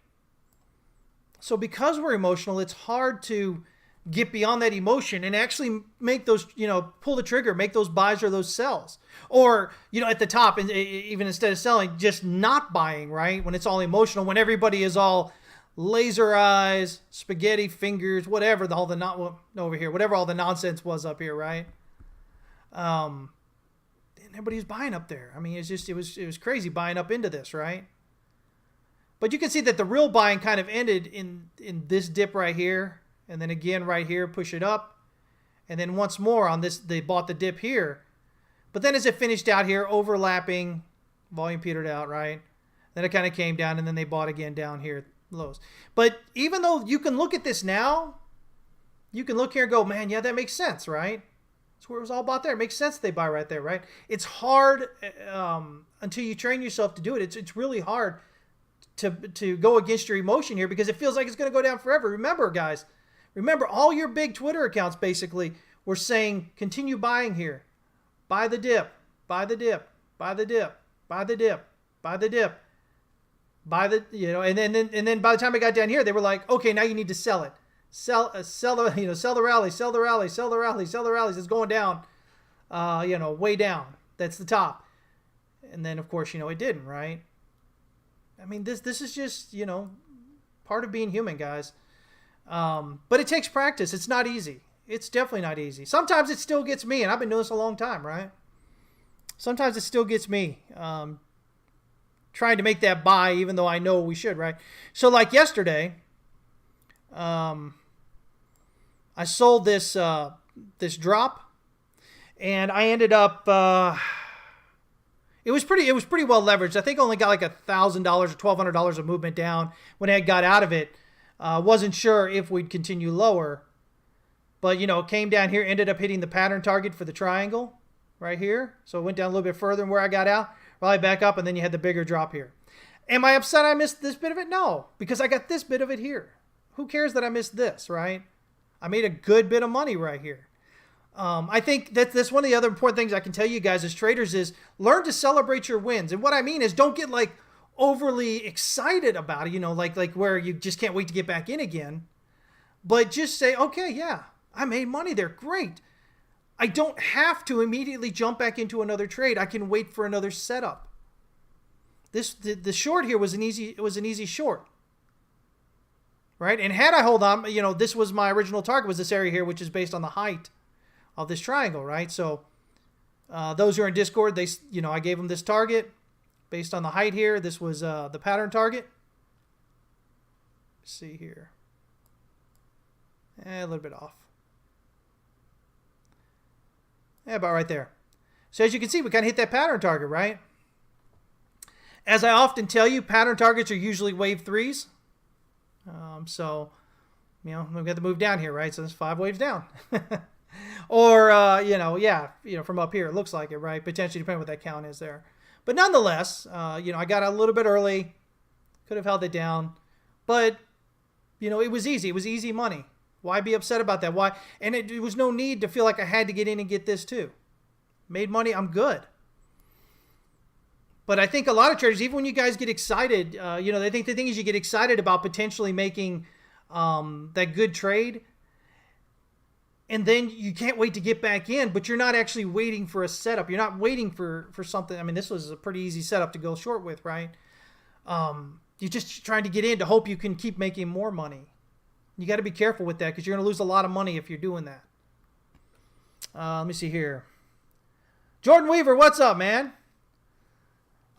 So because we're emotional, it's hard to get beyond that emotion and actually make those, pull the trigger, make those buys or those sells. Or, at the top, and even instead of selling, just not buying, right? When it's all emotional, when everybody is all laser eyes, spaghetti fingers, whatever, whatever all the nonsense was up here, right? And everybody was buying up there. I mean, it was crazy buying up into this, right? But you can see that the real buying kind of ended in this dip right here, and then again right here, push it up, and then once more on this, they bought the dip here. But then as it finished out here, overlapping, volume petered out, right? Then it kind of came down, and then they bought again down here, lows. But even though you can look at this now, you can look here and go, man, yeah, that makes sense, right? That's where it was all bought there. It makes sense they buy right there, right? It's hard until you train yourself to do it. It's really hard to go against your emotion here because it feels like it's going to go down forever. Remember, guys, all your big Twitter accounts basically were saying, continue buying here. Buy the dip, buy the dip, buy the dip, buy the dip, buy the dip. And then by the time it got down here, they were like, okay, now you need to sell it. Sell the rally, sell the rally, sell the rally, sell the rallies. It's going down, way down. That's the top. And then, of course, it didn't, right? I mean, this is just, part of being human, guys. But it takes practice. It's not easy. It's definitely not easy. Sometimes it still gets me, and I've been doing this a long time, right? Sometimes it still gets me trying to make that buy, even though I know we should, right? So like yesterday, I sold this drop, and I ended up. It was pretty well leveraged. I think I only got like $1,000 or $1,200 of movement down when I got out of it. Wasn't sure if we'd continue lower, but came down here, ended up hitting the pattern target for the triangle right here. So it went down a little bit further than where I got out, rallied back up, and then you had the bigger drop here. Am I upset I missed this bit of it? No, because I got this bit of it here. Who cares that I missed this, right? I made a good bit of money right here. I think that's one of the other important things I can tell you guys as traders is learn to celebrate your wins. And what I mean is don't get like overly excited about it, like where you just can't wait to get back in again. But just say, okay, yeah, I made money there. Great. I don't have to immediately jump back into another trade. I can wait for another setup. The short here was an easy short. Right? And had I hold on, this was my original target was this area here, which is based on the height of this triangle, right? So those who are in Discord, I gave them this target based on the height here. This was the pattern target. Let's see here. A little bit off. Yeah, about right there. So as you can see, we kind of hit that pattern target, right? As I often tell you, pattern targets are usually wave threes. So, we've got to move down here, right? So there's 5 waves down. Or, from up here, it looks like it, right? Potentially, depending on what that count is there. But nonetheless, I got a little bit early. Could have held it down. But, it was easy. It was easy money. Why be upset about that? Why? And it was no need to feel like I had to get in and get this too. Made money, I'm good. But I think a lot of traders, even when you guys get excited, they think the thing is you get excited about potentially making that good trade. And then you can't wait to get back in, but you're not actually waiting for a setup. You're not waiting for something. I mean, this was a pretty easy setup to go short with, right? You're just trying to get in to hope you can keep making more money. You got to be careful with that because you're going to lose a lot of money if you're doing that. Let me see here. Jordan Weaver, what's up, man?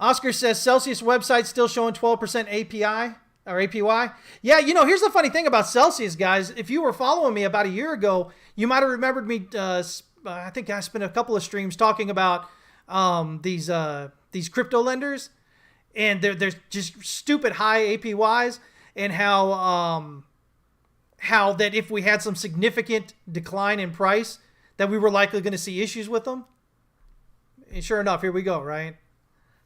Oscar says Celsius website still showing 12% API or APY. Yeah, here's the funny thing about Celsius, guys. If you were following me about a year ago, you might have remembered me. I think I spent a couple of streams talking about these crypto lenders, and they're just stupid high APYs, and how that if we had some significant decline in price, that we were likely going to see issues with them. And sure enough, here we go, right?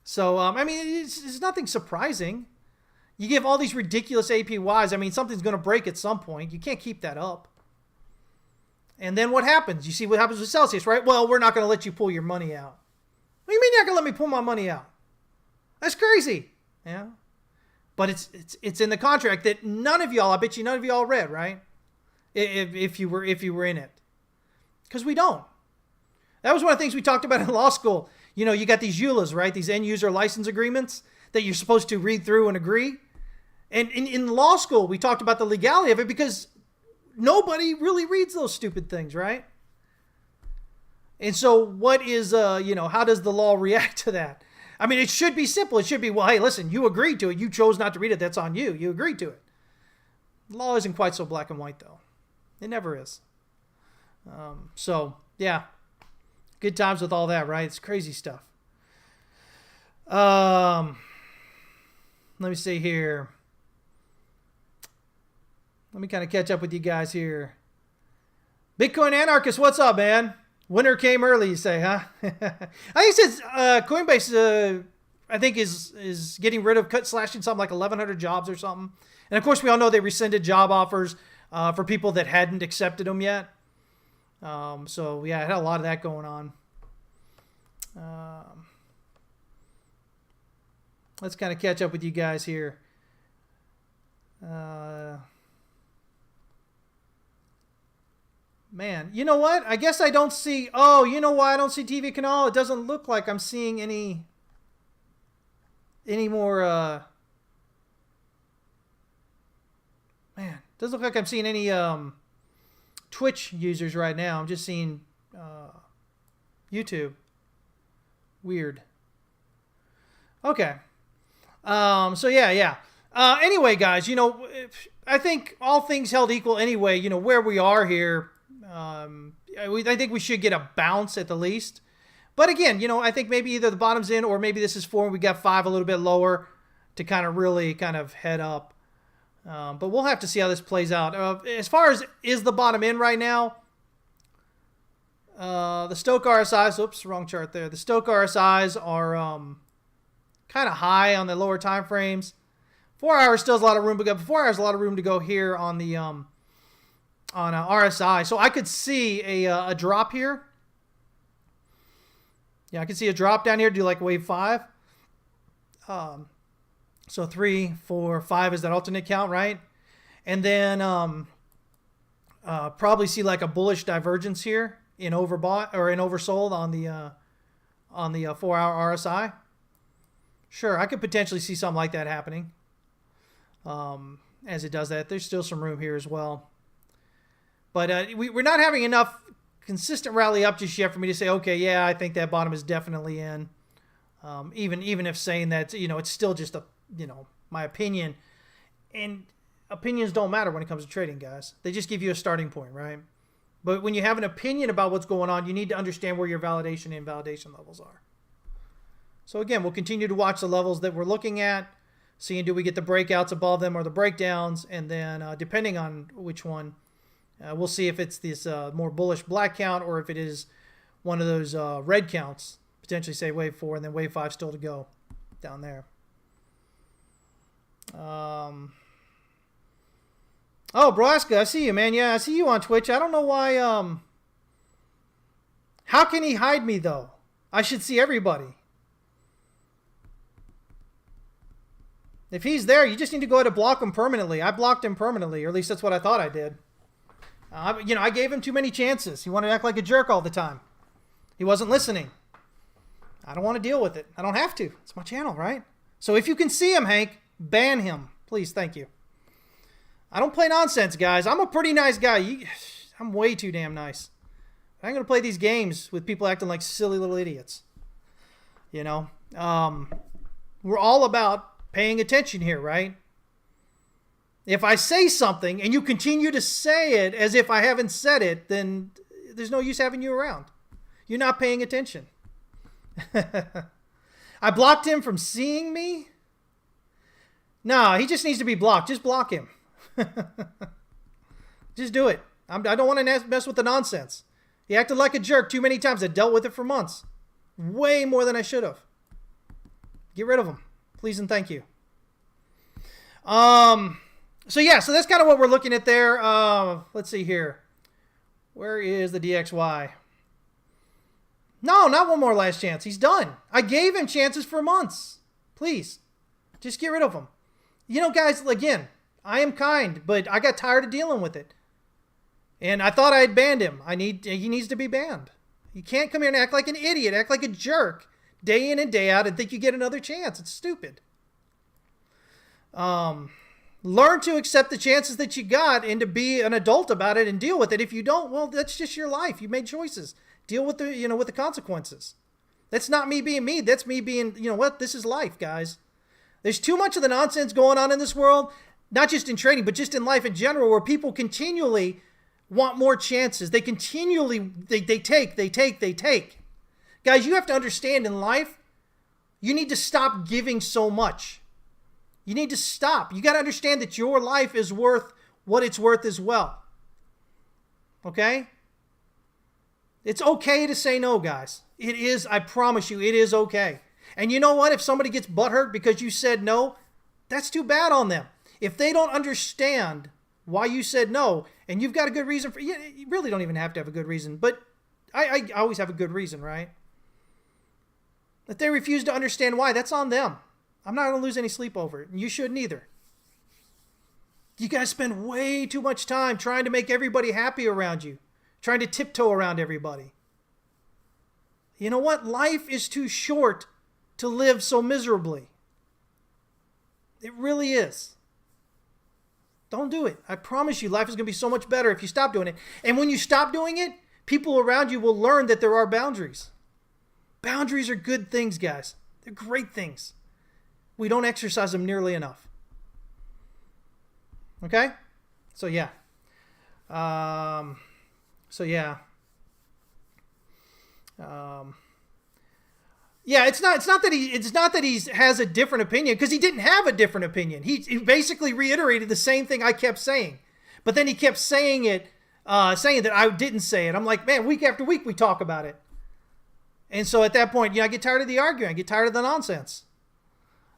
So, it's nothing surprising. You give all these ridiculous APYs. Something's going to break at some point. You can't keep that up. And then what happens? You see what happens with Celsius, right? Well, we're not going to let you pull your money out. What do you mean you're not going to let me pull my money out? That's crazy. Yeah. But it's in the contract that I bet you none of y'all read, right? If you were in it. Because we don't. That was one of the things we talked about in law school. You got these EULAs, right? These end user license agreements that you're supposed to read through and agree. And in law school, we talked about the legality of it because nobody really reads those stupid things, right? And so what is, how does the law react to that? It should be simple. It should be, well, hey, listen, you agreed to it. You chose not to read it. That's on you. You agreed to it. Law isn't quite so black and white, though. It never is. Yeah. Good times with all that, right? It's crazy stuff. Let me see here. Let me kind of catch up with you guys here. Bitcoin Anarchist, what's up, man? Winter came early, you say, huh? I think it says Coinbase, I think is getting rid of slashing something like 1,100 jobs or something. And of course, we all know they rescinded job offers for people that hadn't accepted them yet. So yeah, I had a lot of that going on. Let's kind of catch up with you guys here. Man, you know what? I guess I don't see... Oh, you know why I don't see TV Canal? It doesn't look like I'm seeing any more Doesn't look like I'm seeing any Twitch users right now. I'm just seeing YouTube. Weird. Okay. So yeah. Anyway, guys, I think all things held equal anyway, where we are here, I think we should get a bounce at the least. But again, I think maybe either the bottom's in or maybe this is 4 and we got 5 a little bit lower to kind of really kind of head up. But we'll have to see how this plays out. As far as is the bottom in right now, the Stochc RSIs, oops, wrong chart there. The Stochc RSIs are kind of high on the lower time frames. 4 hours still has a lot of room to go. 4 hours a lot of room to go here on the on RSI. So I could see a drop here. Yeah, I can see a drop down here. Do like wave 5. So 3, 4, 5 is that alternate count, right? And then probably see like a bullish divergence here in overbought or in oversold on the 4 hour RSI. Sure, I could potentially see something like that happening. As it does that, there's still some room here as well. But we're not having enough consistent rally up just yet for me to say, okay, yeah, I think that bottom is definitely in. Even if saying that, it's still just my opinion. And opinions don't matter when it comes to trading, guys. They just give you a starting point, right? But when you have an opinion about what's going on, you need to understand where your validation and invalidation levels are. So again, we'll continue to watch the levels that we're looking at, seeing do we get the breakouts above them or the breakdowns, and then depending on which one, we'll see if it's this more bullish black count or if it is one of those red counts, potentially say wave 4 and then wave 5 still to go down there. Oh, Broska, I see you, man. Yeah, I see you on Twitch. I don't know why. How can he hide me, though? I should see everybody. If he's there, you just need to go ahead and block him permanently. I blocked him permanently, or at least that's what I thought I did. I gave him too many chances. He wanted to act like a jerk all the time. He wasn't listening. I don't want to deal with it. I don't have to. It's my channel, right? So if you can see him, Hank, ban him. Please, thank you. I don't play nonsense, guys. I'm a pretty nice guy. I'm way too damn nice. I'm going to play these games with people acting like silly little idiots. We're all about paying attention here, right? If I say something and you continue to say it as if I haven't said it, then there's no use having you around. You're not paying attention. I blocked him from seeing me? No, he just needs to be blocked. Just block him. Just do it. I don't want to mess with the nonsense. He acted like a jerk too many times. I dealt with it for months. Way more than I should have. Get rid of him. Please and thank you. So that's kind of what we're looking at there. Let's see here. Where is the DXY? No, not one more last chance. He's done. I gave him chances for months. Please, just get rid of him. Guys, again, I am kind, but I got tired of dealing with it. And I thought I had banned him. He needs to be banned. You can't come here and act like an idiot, act like a jerk, day in and day out, and think you get another chance. It's stupid. Learn to accept the chances that you got and to be an adult about it and deal with it. If you don't, well, that's just your life. You made choices. Deal with with the consequences. That's not me being me. That's me being, this is life, guys. There's too much of the nonsense going on in this world, not just in trading, but just in life in general, where people continually want more chances. They continually, they take. Guys, you have to understand in life, you need to stop giving so much. You need to stop. You got to understand that your life is worth what it's worth as well. Okay? It's okay to say no, guys. It is, I promise you, it is okay. And you know what? If somebody gets butthurt because you said no, that's too bad on them. If they don't understand why you said no, and you've got a good reason for you really don't even have to have a good reason, but I always have a good reason, right? If they refuse to understand why, that's on them. I'm not going to lose any sleep over it, and you shouldn't either. You guys spend way too much time trying to make everybody happy around you, trying to tiptoe around everybody. You know what? Life is too short to live so miserably. It really is. Don't do it. I promise you, life is going to be so much better if you stop doing it. And when you stop doing it, people around you will learn that there are boundaries. Boundaries are good things, guys. They're great things. We don't exercise them nearly enough. Okay? So yeah. Yeah, it's not that he has a different opinion, because he didn't have a different opinion. He basically reiterated the same thing I kept saying, but then he kept saying it, saying that I didn't say it. I'm like, man, week after week we talk about it, and so at that point, I get tired of the arguing. I get tired of the nonsense.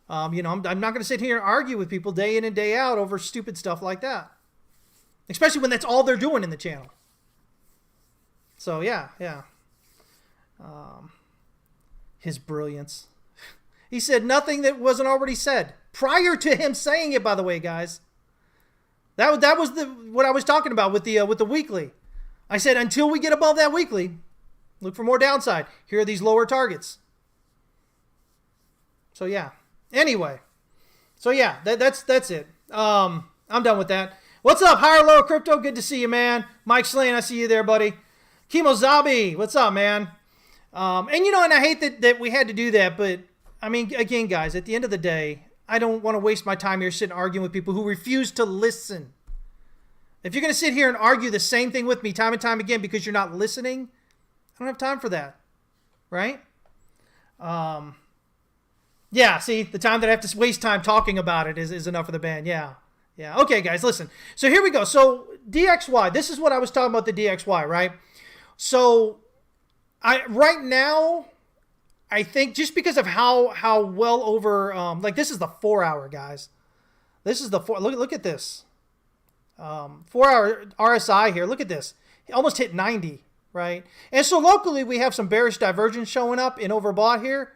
I'm not going to sit here and argue with people day in and day out over stupid stuff like that, especially when that's all they're doing in the channel. So yeah. His brilliance. He said nothing that wasn't already said prior to him saying it, by the way, guys. That was what I was talking about with the weekly. I said, until we get above that weekly, look for more downside. Here are these lower targets. So yeah. Anyway. So yeah, that's it. I'm done with that. What's up, Higher Lower Crypto? Good to see you, man. Mike Slane, I see you there, buddy. Kimozabi, what's up, man? And I hate that we had to do that, but I mean, again, guys, at the end of the day, I don't want to waste my time here sitting arguing with people who refuse to listen. If you're going to sit here and argue the same thing with me time and time again because you're not listening, I don't have time for that, right? Yeah, see, the time that I have to waste time talking about it is enough for the band. Yeah. Okay, guys, listen. So here we go. So DXY, this is what I was talking about, the DXY, right? So right now, I think just because of how well over, like this is the 4 hour, guys. This is the look at this. 4 hour RSI here. Look at this. It almost hit 90, right? And so locally we have some bearish divergence showing up in overbought here.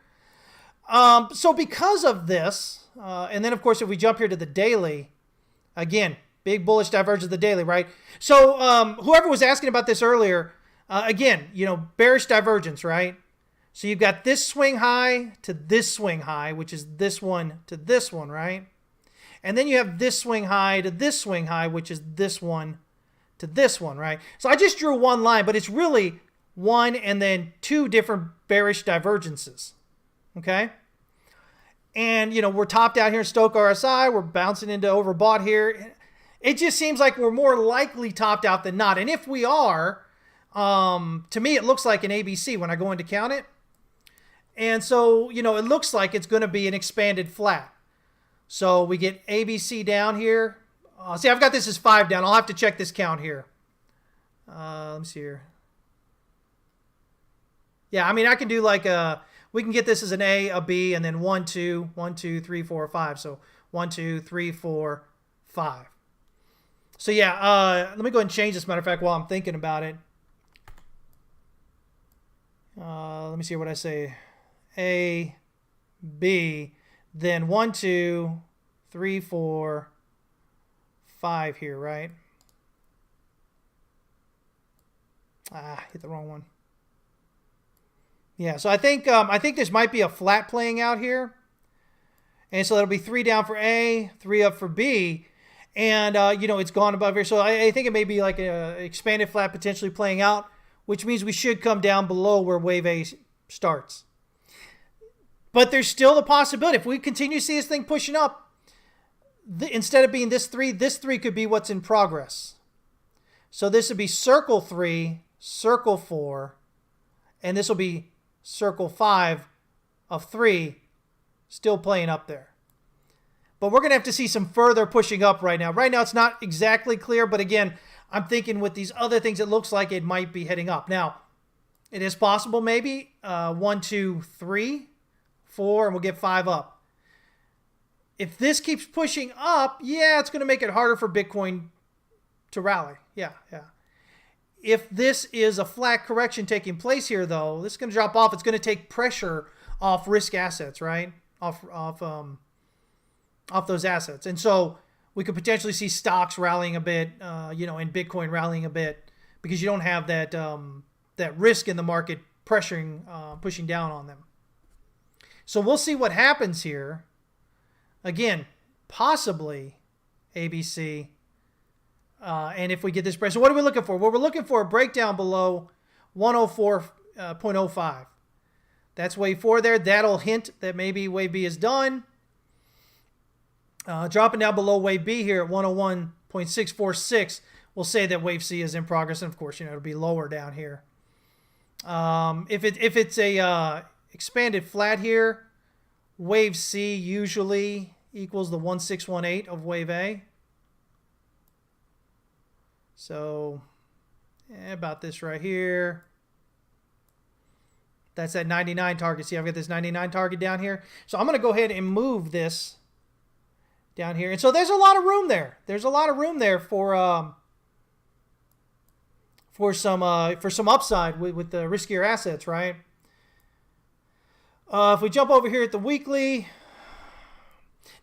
So because of this, and then of course if we jump here to the daily, again, big bullish divergence of the daily, right? So whoever was asking about this earlier, again, bearish divergence, right? So you've got this swing high to this swing high, which is this one to this one, right? And then you have this swing high to this swing high, which is this one to this one, right? So I just drew one line, but it's really one and then two different bearish divergences, okay? And, we're topped out here in Stochastic RSI. We're bouncing into overbought here. It just seems like we're more likely topped out than not. And if we are, to me, it looks like an ABC when I go in to count it. And so, it looks like it's going to be an expanded flat. So we get ABC down here. See, I've got this as 5 down. I'll have to check this count here. Let me see here. Yeah, I mean, I can do like we can get this as an A, a B, and then 1, 2, 1, 2, 3, 4, 5. So 1, 2, 3, 4, 5. So yeah, let me go ahead and change this, matter of fact, while I'm thinking about it. Let me see what I say. A, B, then 1, 2, 3, 4, 5 here, right? Hit the wrong one. Yeah, so I think this might be a flat playing out here. And so that'll be 3 down for A, 3 up for B. And, it's gone above here. So I think it may be like a expanded flat potentially playing out, which means we should come down below where wave A starts. But there's still the possibility. If we continue to see this thing pushing up, instead of being this 3 could be what's in progress. So this would be circle 3, circle 4, and this will be circle 5 of 3 still playing up there. But we're going to have to see some further pushing up right now. Right now it's not exactly clear, but again, I'm thinking with these other things, it looks like it might be heading up. Now, it is possible maybe 1, 2, 3, 4, and we'll get 5 up. If this keeps pushing up, yeah, it's going to make it harder for Bitcoin to rally. Yeah. If this is a flat correction taking place here, though, this is going to drop off. It's going to take pressure off risk assets, right? Off those assets. And so we could potentially see stocks rallying a bit, and Bitcoin rallying a bit because you don't have that risk in the market pressuring, pushing down on them. So we'll see what happens here. Again, possibly ABC, And if we get this break, so what are we looking for? Well, we're looking for a breakdown below 104.05. That's wave 4 there. That'll hint that maybe wave B is done. Dropping down below wave B here at 101.646, we'll say that wave C is in progress. And of course, it'll be lower down here. If it's a expanded flat here, wave C usually equals the 1618 of wave A. So about this right here. That's that 99 target. See, I've got this 99 target down here. So I'm going to go ahead and move this down here. And so there's a lot of room there. There's a lot of room there for some upside with the riskier assets, right? If we jump over here at the weekly.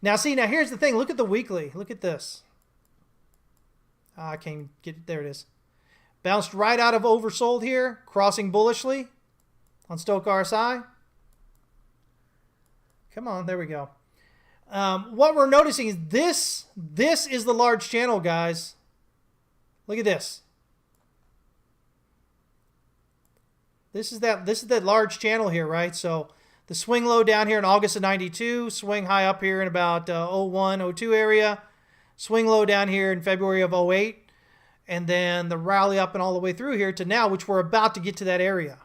Now here's the thing. Look at the weekly. Look at this. I can't get it. There it is. Bounced right out of oversold here, crossing bullishly on Stochc RSI. Come on, there we go. What we're noticing is this is the large channel, guys. Look at this. This is that large channel here, right? So the swing low down here in August of 92, swing high up here in about 01, 02 area, swing low down here in February of 08, and then the rally up and all the way through here to now, which we're about to get to that area.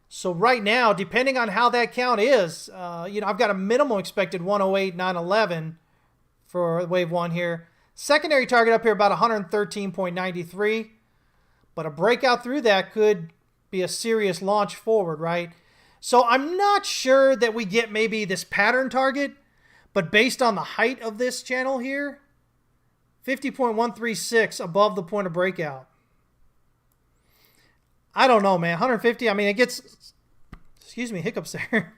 So right now, depending on how that count is, I've got a minimal expected 108.911 for wave 1 here. Secondary target up here about 113.93, but a breakout through that could be a serious launch forward, right? So I'm not sure that we get maybe this pattern target, but based on the height of this channel here, 50.136 above the point of breakout. I don't know, man. 150, I mean, it gets, excuse me, hiccups there.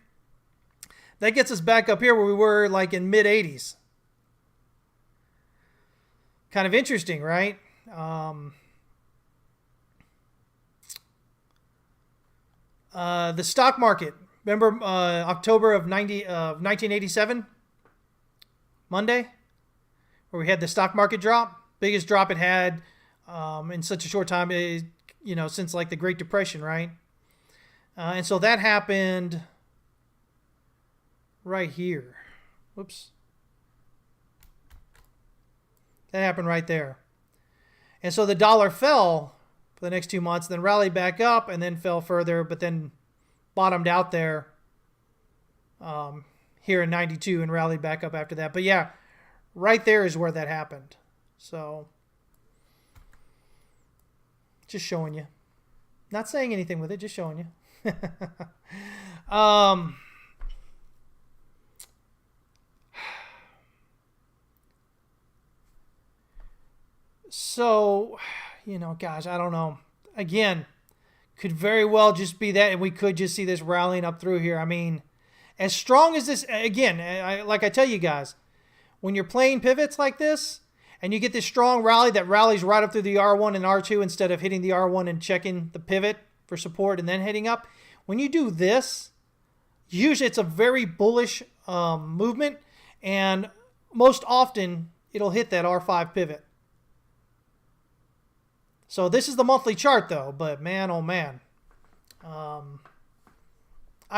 That gets us back up here where we were like in mid-80s. Kind of interesting, right? The stock market. Remember October of 1987? Monday? Where we had the stock market drop. Biggest drop it had in such a short time. Since like the Great Depression, right? And so that happened right here. Whoops. That happened right there. And so the dollar fell for the next 2 months, then rallied back up and then fell further, but then bottomed out there here in 92 and rallied back up after that. But yeah, right there is where that happened. So just showing you. Not saying anything with it, just showing you. So, guys, I don't know. Again, could very well just be that, and we could just see this rallying up through here. I mean, as strong as this, again, like I tell you guys, when you're playing pivots like this, and you get this strong rally that rallies right up through the R1 and R2 instead of hitting the R1 and checking the pivot for support and then heading up. When you do this, usually it's a very bullish movement, and most often it'll hit that R5 pivot. So this is the monthly chart though, but man, oh man. I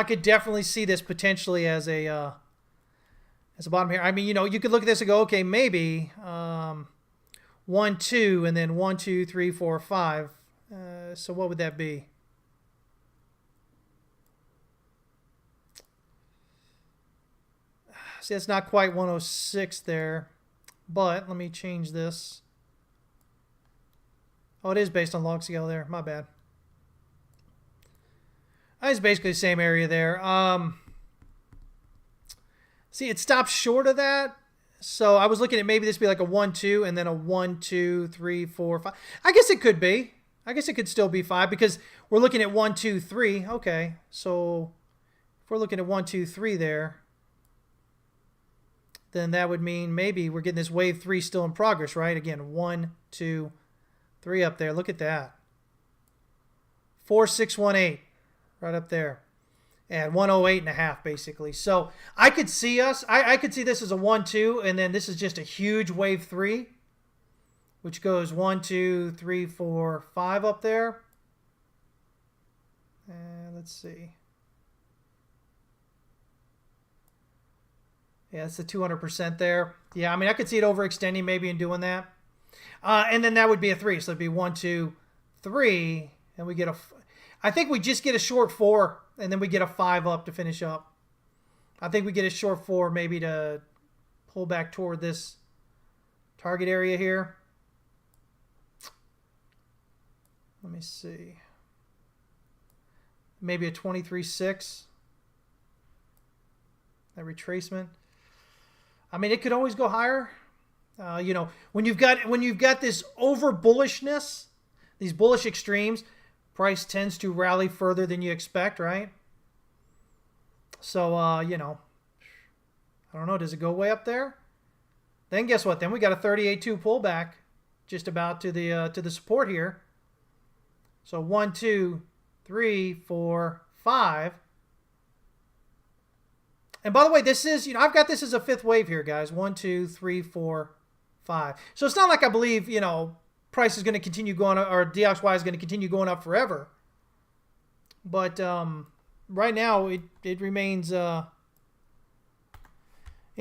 could definitely see this potentially as a bottom here. I mean, you could look at this and go, okay, maybe 1, 2, and then 1, 2, 3, 4, 5. So what would that be? See, that's not quite 106 there, but let me change this. Oh, it is based on log scale there. My bad. It's basically the same area there. See, it stops short of that. So I was looking at maybe this be like a 1, 2, and then a 1, 2, 3, 4, 5. I guess it could be. I guess it could still be 5 because we're looking at 1, 2, 3. Okay, so if we're looking at 1, 2, 3 there, then that would mean maybe we're getting this wave 3 still in progress, right? Again, 1, 2, 3 up there. Look at that. 4, 6, 1, 8 right up there. at 108.5 basically. So I could see I could see this as a 1-2, and then this is just a huge wave 3, which goes 1, 2, 3, 4, 5 up there. And let's see. Yeah, it's the 200% there. Yeah, I mean, I could see it overextending maybe and doing that. And then that would be a 3. So it'd be 1, 2, 3. And we get I think we just get a short 4. And then we get a 5 up to finish up. I think we get a short 4 maybe to pull back toward this target area here. Let me see. Maybe a 23.6. That retracement. I mean, it could always go higher. You know, when you've got this over bullishness, these bullish extremes, price tends to rally further than you expect, right? So, you know, I don't know. Does it go way up there? Then guess what? Then we got a 38.2 pullback, just about to the support here. So 1, 2, 3, 4, 5. And by the way, this is, you know, I've got this as a 5th wave here, guys. 1, 2, 3, 4, 5. So it's not like I believe, you know, price is going to continue going up, or DXY is going to continue going up forever. But right now, it remains in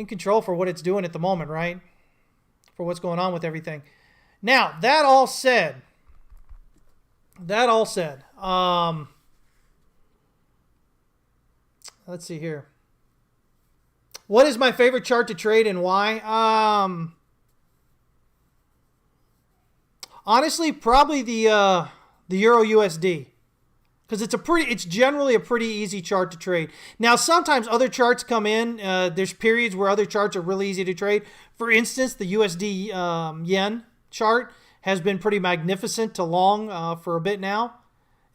control for what it's doing at the moment, right? For what's going on with everything. Now, that all said, let's see here. What is my favorite chart to trade and why? Honestly, probably the Euro USD, because it's generally a pretty easy chart to trade. Now, sometimes other charts come in. There's periods where other charts are really easy to trade. For instance, the USD yen chart has been pretty magnificent to long for a bit now.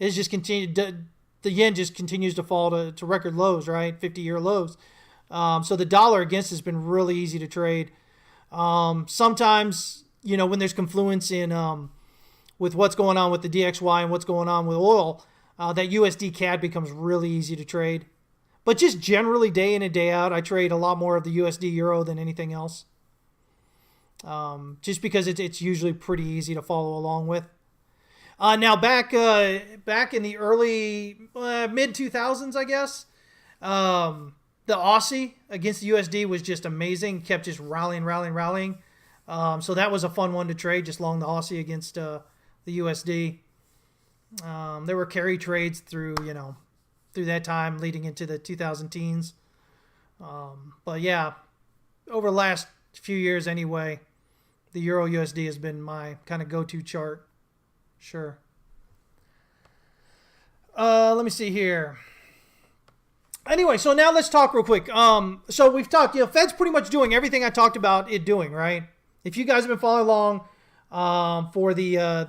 It's just continued. The yen just continues to fall to record lows, right? 50-year lows. So the dollar against has been really easy to trade. Sometimes, you know, when there's confluence in with what's going on with the DXY and what's going on with oil, that USD CAD becomes really easy to trade. But just generally, day in and day out, I trade a lot more of the USD Euro than anything else. Just because it's usually pretty easy to follow along with. Now back in the early mid 2000s, I guess. The Aussie against the USD was just amazing. Kept just rallying. So that was a fun one to trade, just long the Aussie against the USD. There were carry trades through that time leading into the 2000 teens. But yeah, over the last few years anyway, the Euro USD has been my kind of go-to chart. Sure. Let me see here. Anyway, so now let's talk real quick. So we've talked, Fed's pretty much doing everything I talked about it doing, right? If you guys have been following along for the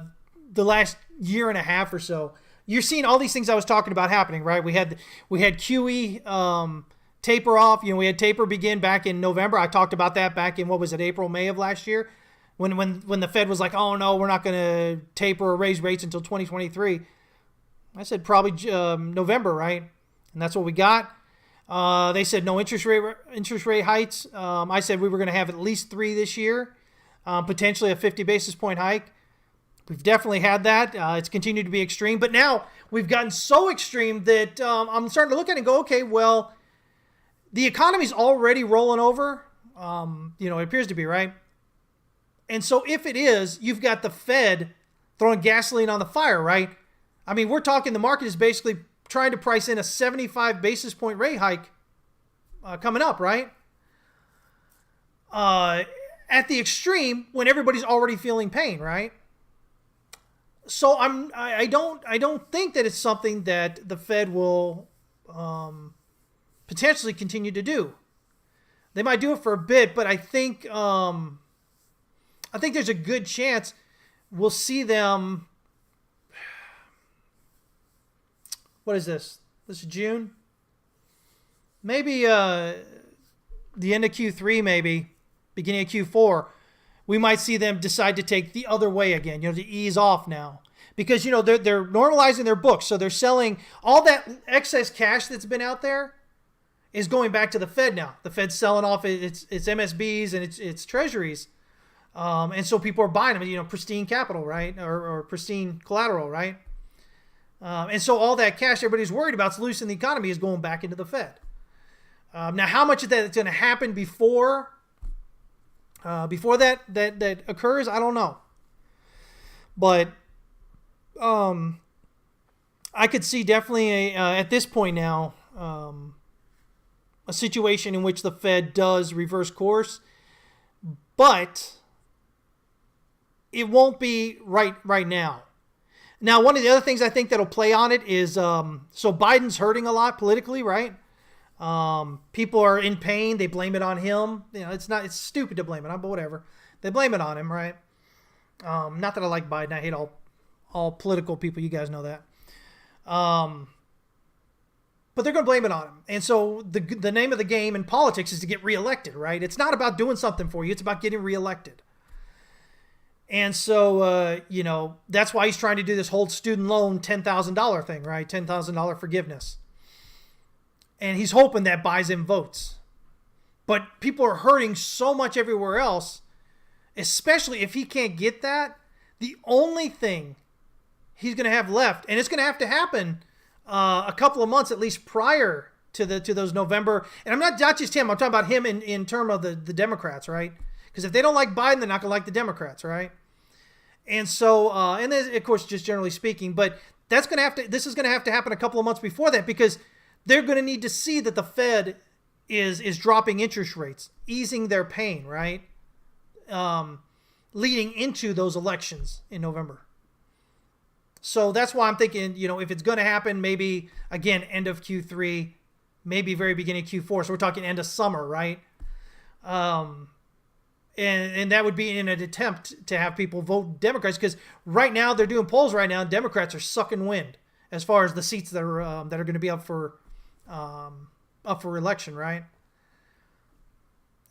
last year and a half or so, you're seeing all these things I was talking about happening, right? We had QE taper off. We had taper begin back in November. I talked about that back in, what was it, April, May of last year, when the Fed was like, oh no, we're not going to taper or raise rates until 2023. I said probably November, right? And that's what we got. They said no interest rate hikes. I said we were going to have at least 3 this year, potentially a 50 basis point hike. We've definitely had that. It's continued to be extreme. But now we've gotten so extreme that I'm starting to look at it and go, okay, well, the economy's already rolling over. It appears to be, right? And so if it is, you've got the Fed throwing gasoline on the fire, right? I mean, we're talking the market is basically trying to price in a 75 basis point rate hike coming up, right? At the extreme, when everybody's already feeling pain, right? So I don't think that it's something that the Fed will potentially continue to do. They might do it for a bit, but I think there's a good chance we'll see them. What is this? This is June? Maybe the end of Q3, maybe beginning of Q4, we might see them decide to take the other way again, to ease off now. because they're normalizing their books, so they're selling all that excess cash that's been out there is going back to the Fed now. The Fed's selling off its MSBs and its treasuries, and so people are buying them. Pristine capital, right, or pristine collateral, right, and so all that cash everybody's worried about is loose in the economy is going back into the Fed. Now, how much of that is going to happen before that occurs, I don't know. But I could see definitely at this point now a situation in which the Fed does reverse course, but it won't be right now. Now, one of the other things I think that'll play on it is so Biden's hurting a lot politically, right? People are in pain. They blame it on him. It's stupid to blame it on, but whatever. They blame it on him, right? Not that I like Biden. I hate all political people. You guys know that. But they're going to blame it on him. And so the name of the game in politics is to get reelected, right? It's not about doing something for you. It's about getting reelected. And so, that's why he's trying to do this whole student loan $10,000 thing, right? $10,000 forgiveness. And he's hoping that buys him votes. But people are hurting so much everywhere else, especially if he can't get that. The only thing he's going to have left, and it's going to have to happen a couple of months at least prior to those November. And I'm not just him. I'm talking about him in terms of the Democrats, right? Because if they don't like Biden, they're not going to like the Democrats, right? And so, and then, of course, just generally speaking, but this is going to have to happen a couple of months before that, because they're going to need to see that the Fed is dropping interest rates, easing their pain, right? Leading into those elections in November. So that's why I'm thinking, if it's going to happen, maybe, again, end of Q3, maybe very beginning of Q4. So we're talking end of summer, right? And that would be in an attempt to have people vote Democrats, because right now they're doing polls right now, and Democrats are sucking wind as far as the seats that are going to be up for election, right?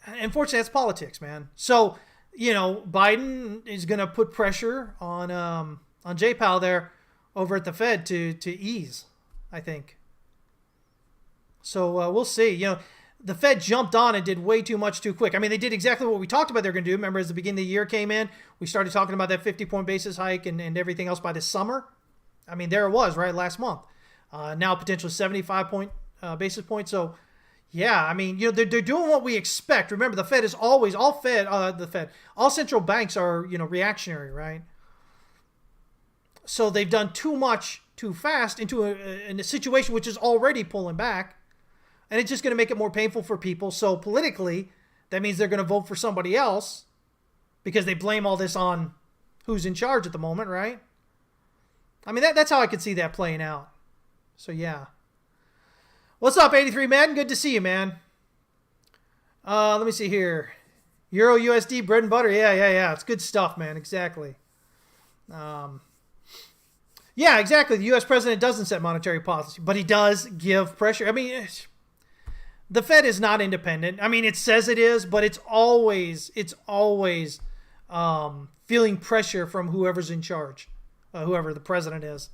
Unfortunately, that's politics, man. So, Biden is going to put pressure on Jay Powell there over at the Fed to ease, I think. So we'll see. The Fed jumped on and did way too much too quick. I mean, they did exactly what we talked about they're going to do. Remember, as the beginning of the year came in, we started talking about that 50-point basis hike and everything else by this summer. I mean, there it was, right, last month. Now potentially 75 basis points. So, yeah, I mean, they're doing what we expect. Remember, the Fed is always, all central banks are, reactionary, right? So they've done too much too fast into a situation which is already pulling back. And it's just going to make it more painful for people. So politically, that means they're going to vote for somebody else because they blame all this on who's in charge at the moment, right? I mean, that's how I could see that playing out. So, yeah. What's up, 83 man? Good to see you, man. Let me see here. Euro USD, bread and butter. Yeah. It's good stuff, man. Exactly. Yeah, exactly. The U.S. president doesn't set monetary policy, but he does give pressure. I mean, the Fed is not independent. I mean, it says it is, but it's always feeling pressure from whoever's in charge, whoever the president is,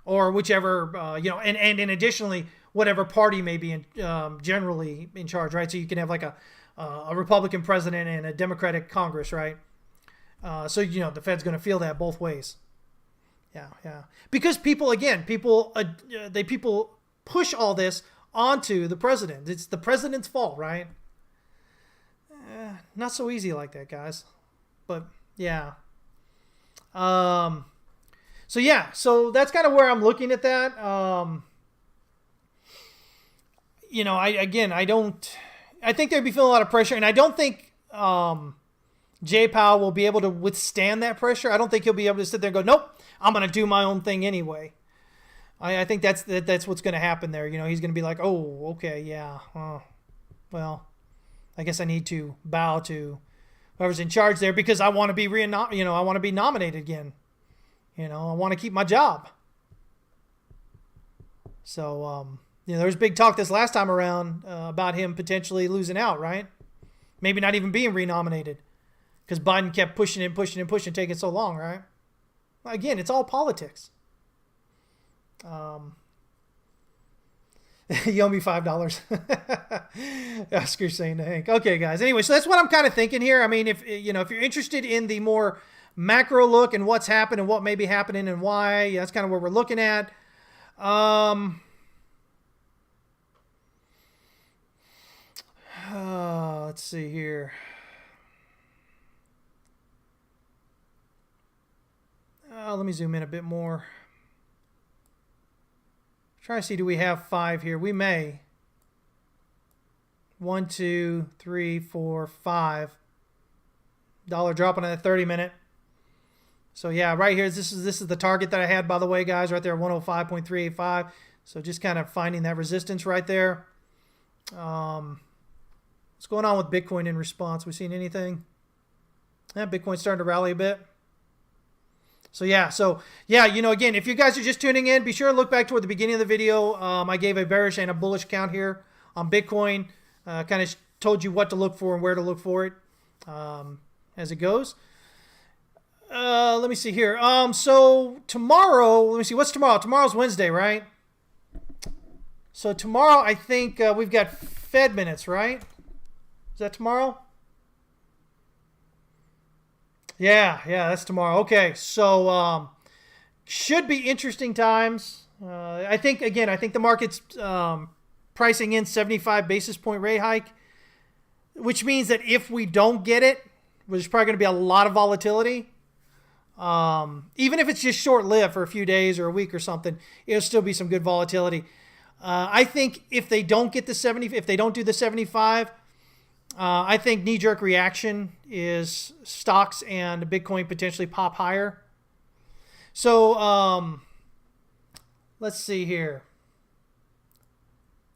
or whichever, and additionally, whatever party may be generally in charge, right? So you can have like a Republican president and a Democratic Congress, right? So, the Fed's going to feel that both ways. Yeah. Because people push all this onto the president. It's the president's fault, right? Not so easy like that, guys. But yeah. So that's kind of where I'm looking at that. I think they'd be feeling a lot of pressure, and I don't think Jay Powell will be able to withstand that pressure. I don't think he'll be able to sit there and go, nope, I'm going to do my own thing anyway. I think that's what's going to happen there. He's going to be like, oh, okay, yeah. Well, I guess I need to bow to whoever's in charge there because I want to be I want to be nominated again. I want to keep my job. So, there was big talk this last time around about him potentially losing out, right? Maybe not even being renominated because Biden kept pushing, taking so long, right? Again, it's all politics. You owe me $5. Oscar saying to Hank. Okay, guys. Anyway, so that's what I'm kind of thinking here. I mean, if you're interested in the more macro look and what's happened and what may be happening and why, that's kind of what we're looking at. Let's see here. Let me zoom in a bit more. Try to see, do we have 5 here? We may. 1, 2, 3, 4, 5. Dollar dropping on that 30-minute. So yeah, right here, this is the target that I had, by the way, guys, right there, 105.385. So just kind of finding that resistance right there. What's going on with Bitcoin in response? We seen anything? Yeah, Bitcoin's starting to rally a bit. So yeah, again, if you guys are just tuning in, be sure to look back toward the beginning of the video. I gave a bearish and a bullish count here on Bitcoin. Kind of told you what to look for and where to look for it as it goes. Let me see here. So tomorrow, let me see, what's tomorrow? Tomorrow's Wednesday, right? So tomorrow, I think we've got Fed minutes, right? Is that tomorrow? Yeah, that's tomorrow. Okay, so should be interesting times. I think the market's pricing in 75 basis point rate hike, which means that if we don't get it, there's probably going to be a lot of volatility. Even if it's just short-lived for a few days or a week or something, it'll still be some good volatility. I think if they don't get the 70, if they don't do the 75, I think knee-jerk reaction is stocks and Bitcoin potentially pop higher. So let's see here.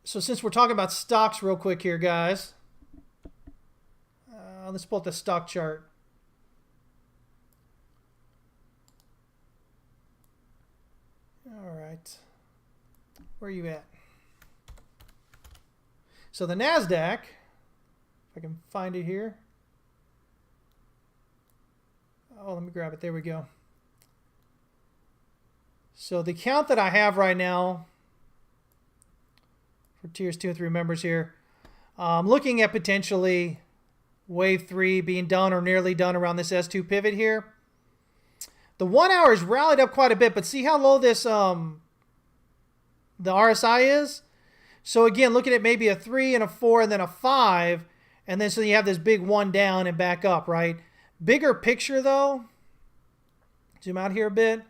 So since we're talking about stocks real quick here, guys, let's pull up the stock chart. All right. Where are you at? So the NASDAQ, if I can find it here. Oh, let me grab it. There we go. So the count that I have right now for tiers 2 and 3 members here, I'm looking at potentially wave 3 being done or nearly done around this S2 pivot here. The 1 hour has rallied up quite a bit, but see how low this the RSI is? So again, looking at maybe a 3 and a 4 and then a 5, and then so you have this big 1 down and back up, right? Bigger picture though, zoom out here a bit. It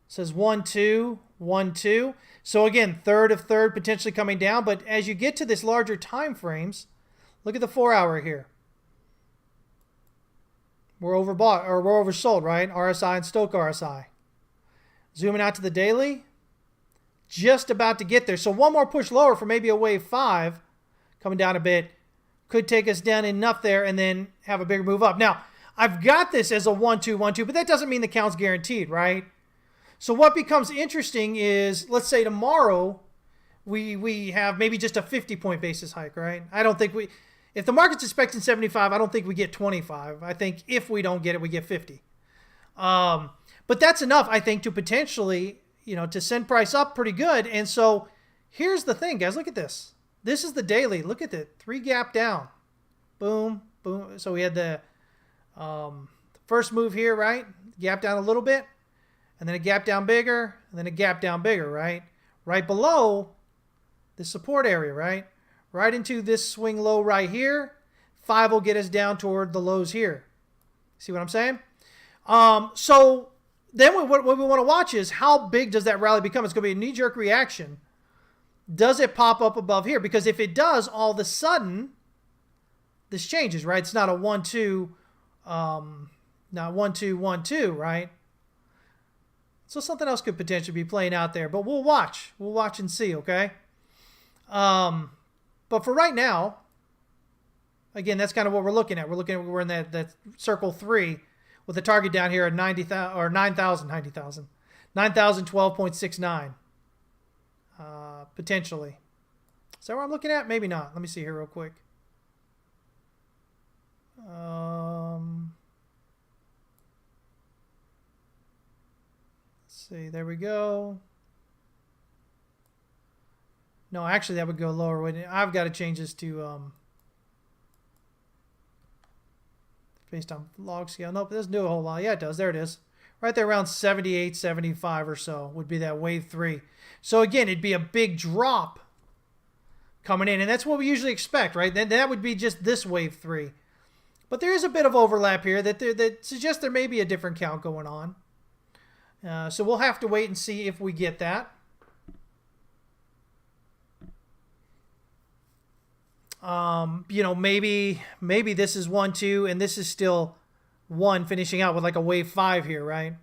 says 1, 2, 1, 2. So again, third of third potentially coming down, but as you get to this larger time frames, look at the 4 hour here. We're overbought or we're oversold, right? RSI and Stochh RSI. Zooming out to the daily, just about to get there. So one more push lower for maybe a wave 5 coming down a bit could take us down enough there and then have a bigger move up. Now, I've got this as a 1, 2, 1, 2, but that doesn't mean the count's guaranteed, right? So what becomes interesting is, let's say tomorrow we have maybe just a 50-point basis hike, right? I don't think if the market's expecting 75, I don't think we get 25. I think if we don't get it, we get 50. But that's enough, I think, to potentially, to send price up pretty good. And so here's the thing, guys. Look at this. This is the daily. Look at it. 3 gap down. Boom, boom. So we had the first move here, right? Gap down a little bit. And then a gap down bigger. And then a gap down bigger, right? Right below the support area, right? Right into this swing low right here. 5 will get us down toward the lows here. See what I'm saying? So then what we want to watch is how big does that rally become? It's going to be a knee-jerk reaction. Does it pop up above here? Because if it does, all of a sudden, this changes, right? It's not a 1, 2, not 1, 2, 1, 2, right? So something else could potentially be playing out there, but we'll watch. We'll watch and see, okay? But for right now, again, that's kind of what we're looking at. We're in that circle 3 with the target down here at 90,000 or 9,000, 90,000, 9,012.69, potentially. Is that what I'm looking at? Maybe not. Let me see here real quick. see, there we go. No, actually that would go lower, wouldn't it? I've got to change this to based on log scale. Nope, it doesn't do a whole lot. Yeah, it does. There it is. Right there around 78, 75 or so would be that wave 3. So again, it'd be a big drop coming in, and that's what we usually expect, right? Then that would be just this wave 3. But there is a bit of overlap here that suggests there may be a different count going on. So we'll have to wait and see if we get that. You know, maybe this is 1, 2, and this is still 1, finishing out with like a wave 5 here, right?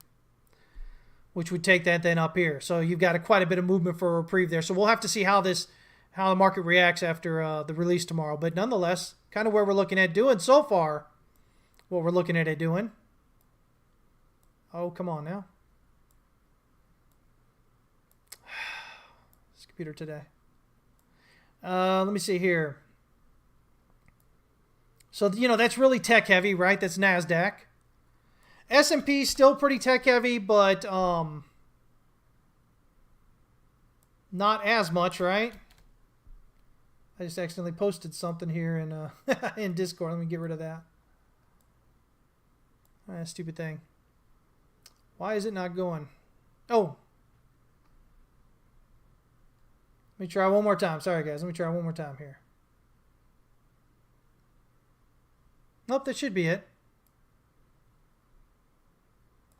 Which would take that then up here. So you've got quite a bit of movement for a reprieve there. So we'll have to see how the market reacts after the release tomorrow. But nonetheless, kind of where we're looking at doing so far, what we're looking at it doing. Oh, come on now. This computer today. Let me see here. So, you know, that's really tech heavy, right? That's NASDAQ. S&P still pretty tech heavy, but not as much, right? I just accidentally posted something here in in Discord. Let me get rid of that. Stupid thing. Why is it not going? Oh. Let me try one more time. Sorry, guys. Let me try one more time here. Nope, that should be it.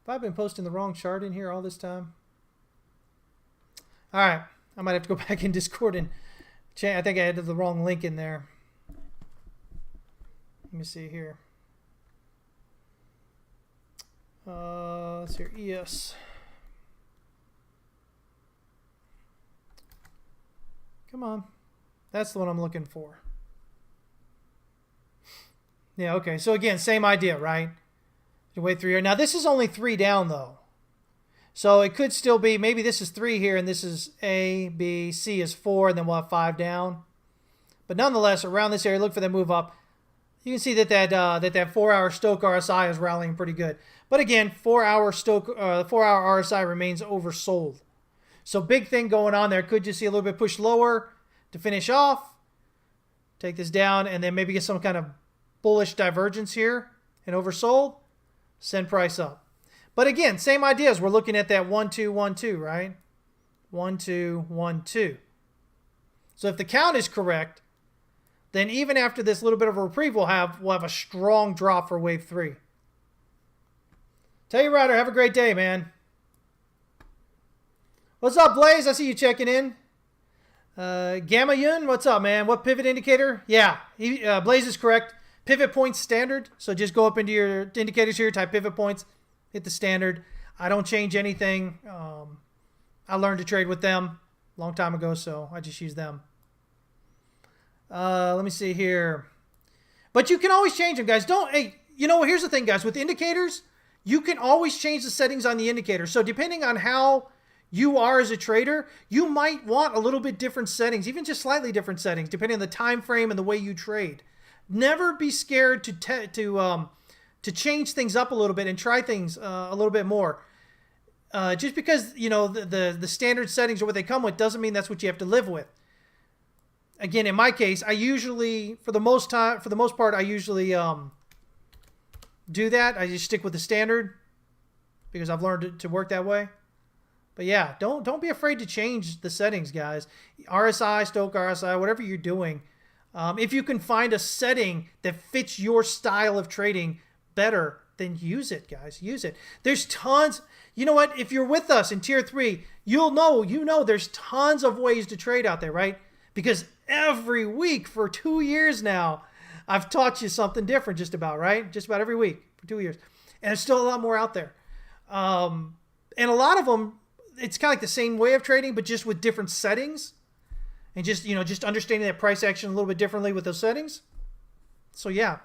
Have I been posting the wrong chart in here all this time? All right. I might have to go back in Discord and change. I think I added the wrong link in there. Let me see here. Let's see here. ES. Come on. That's the one I'm looking for. Yeah, okay. So again, same idea, right? Wait 3 here. Now this is only 3 down though. So it could still be, maybe this is 3 here and this is A, B, C is 4, and then we'll have 5 down. But nonetheless, around this area, look for the move up. You can see that 4-hour Stochh RSI is rallying pretty good. But again, 4-hour RSI remains oversold. So big thing going on there. Could just see a little bit push lower to finish off. Take this down and then maybe get some kind of bullish divergence here and oversold. Send price up. But again, same ideas. We're looking at that 1, 2, 1, 2, right? 1, 2, 1, 2. So if the count is correct, then even after this little bit of a reprieve we'll have a strong drop for wave 3. Tell you, Ryder, have a great day, man. What's up, Blaze? I see you checking in. Gamma Yun, what's up, man? What pivot indicator? Yeah, Blaze is correct. Pivot points standard. So just go up into your indicators here, type pivot points, hit the standard. I don't change anything. I learned to trade with them a long time ago, so I just use them. Let me see here. But you can always change them, guys. Hey, you know, here's the thing, guys. With indicators, you can always change the settings on the indicator. So depending on how you are as a trader, you might want a little bit different settings, even just slightly different settings, depending on the time frame and the way you trade. Never be scared to change things up a little bit and try things a little bit more. Just because, you know, the standard settings or what they come with doesn't mean that's what you have to live with. Again, in my case, I usually, for the most part, I usually do that. I just stick with the standard because I've learned to work that way. But yeah, don't be afraid to change the settings, guys. RSI, Stochh RSI, whatever you're doing. If you can find a setting that fits your style of trading better, then use it, guys. Use it. There's tons. You know what? If you're with us in Tier 3, you know there's tons of ways to trade out there, right? Because every week for 2 years now, I've taught you something different just about, right? Just about every week for 2 years. And there's still a lot more out there. And a lot of them, it's kind of like the same way of trading, but just with different settings. And just, you know, just understanding that price action a little bit differently with those settings. So yeah,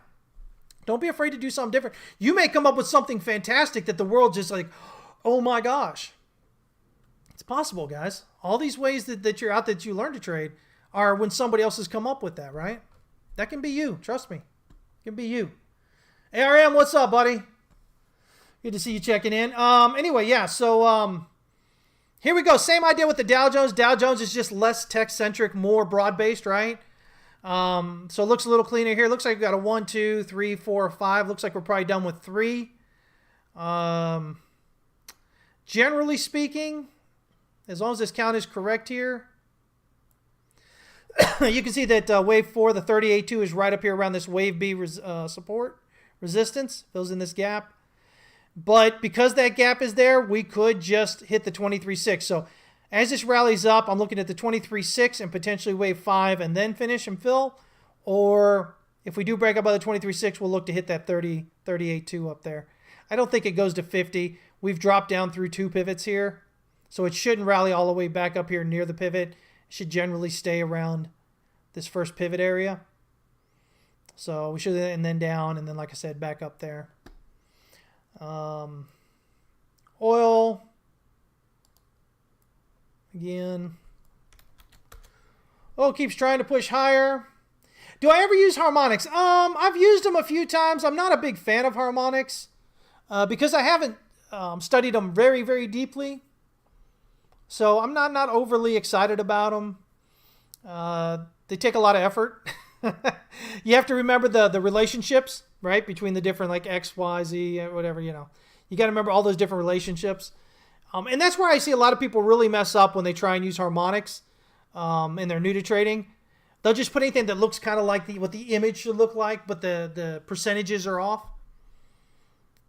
don't be afraid to do something different. You may come up with something fantastic that the world just like, oh my gosh. It's possible, guys. All these ways that you're out that you learn to trade are when somebody else has come up with that, right? That can be you. Trust me. It can be you. ARM, what's up, buddy? Good to see you checking in. Anyway, yeah, so Here we go. Same idea with the Dow Jones. Dow Jones is just less tech-centric, more broad-based, right? So it looks a little cleaner here. Looks like we've got a 1, 2, 3, 4, 5. Looks like we're probably done with 3. Generally speaking, as long as this count is correct here, you can see that wave 4, the 38.2, is right up here around this wave B support resistance. Fills in this gap. But because that gap is there, we could just hit the 23.6. So as this rallies up, I'm looking at the 23.6 and potentially wave 5 and then finish and fill. Or if we do break up by the 23.6, we'll look to hit that 38.2 up there. I don't think it goes to 50. We've dropped down through 2 pivots here. So it shouldn't rally all the way back up here near the pivot. It should generally stay around this first pivot area. So we should, and then down, and then like I said, back up there. Oil, again. Oh, keeps trying to push higher. Do I ever use harmonics? I've used them a few times. I'm not a big fan of harmonics because I haven't studied them very, very deeply. So I'm not overly excited about them. They take a lot of effort. You have to remember the relationships, right, between the different like X, Y, Z, whatever, you know. You got to remember all those different relationships. And that's where I see a lot of people really mess up when they try and use harmonics and they're new to trading. They'll just put anything that looks kind of like what the image should look like, but the percentages are off.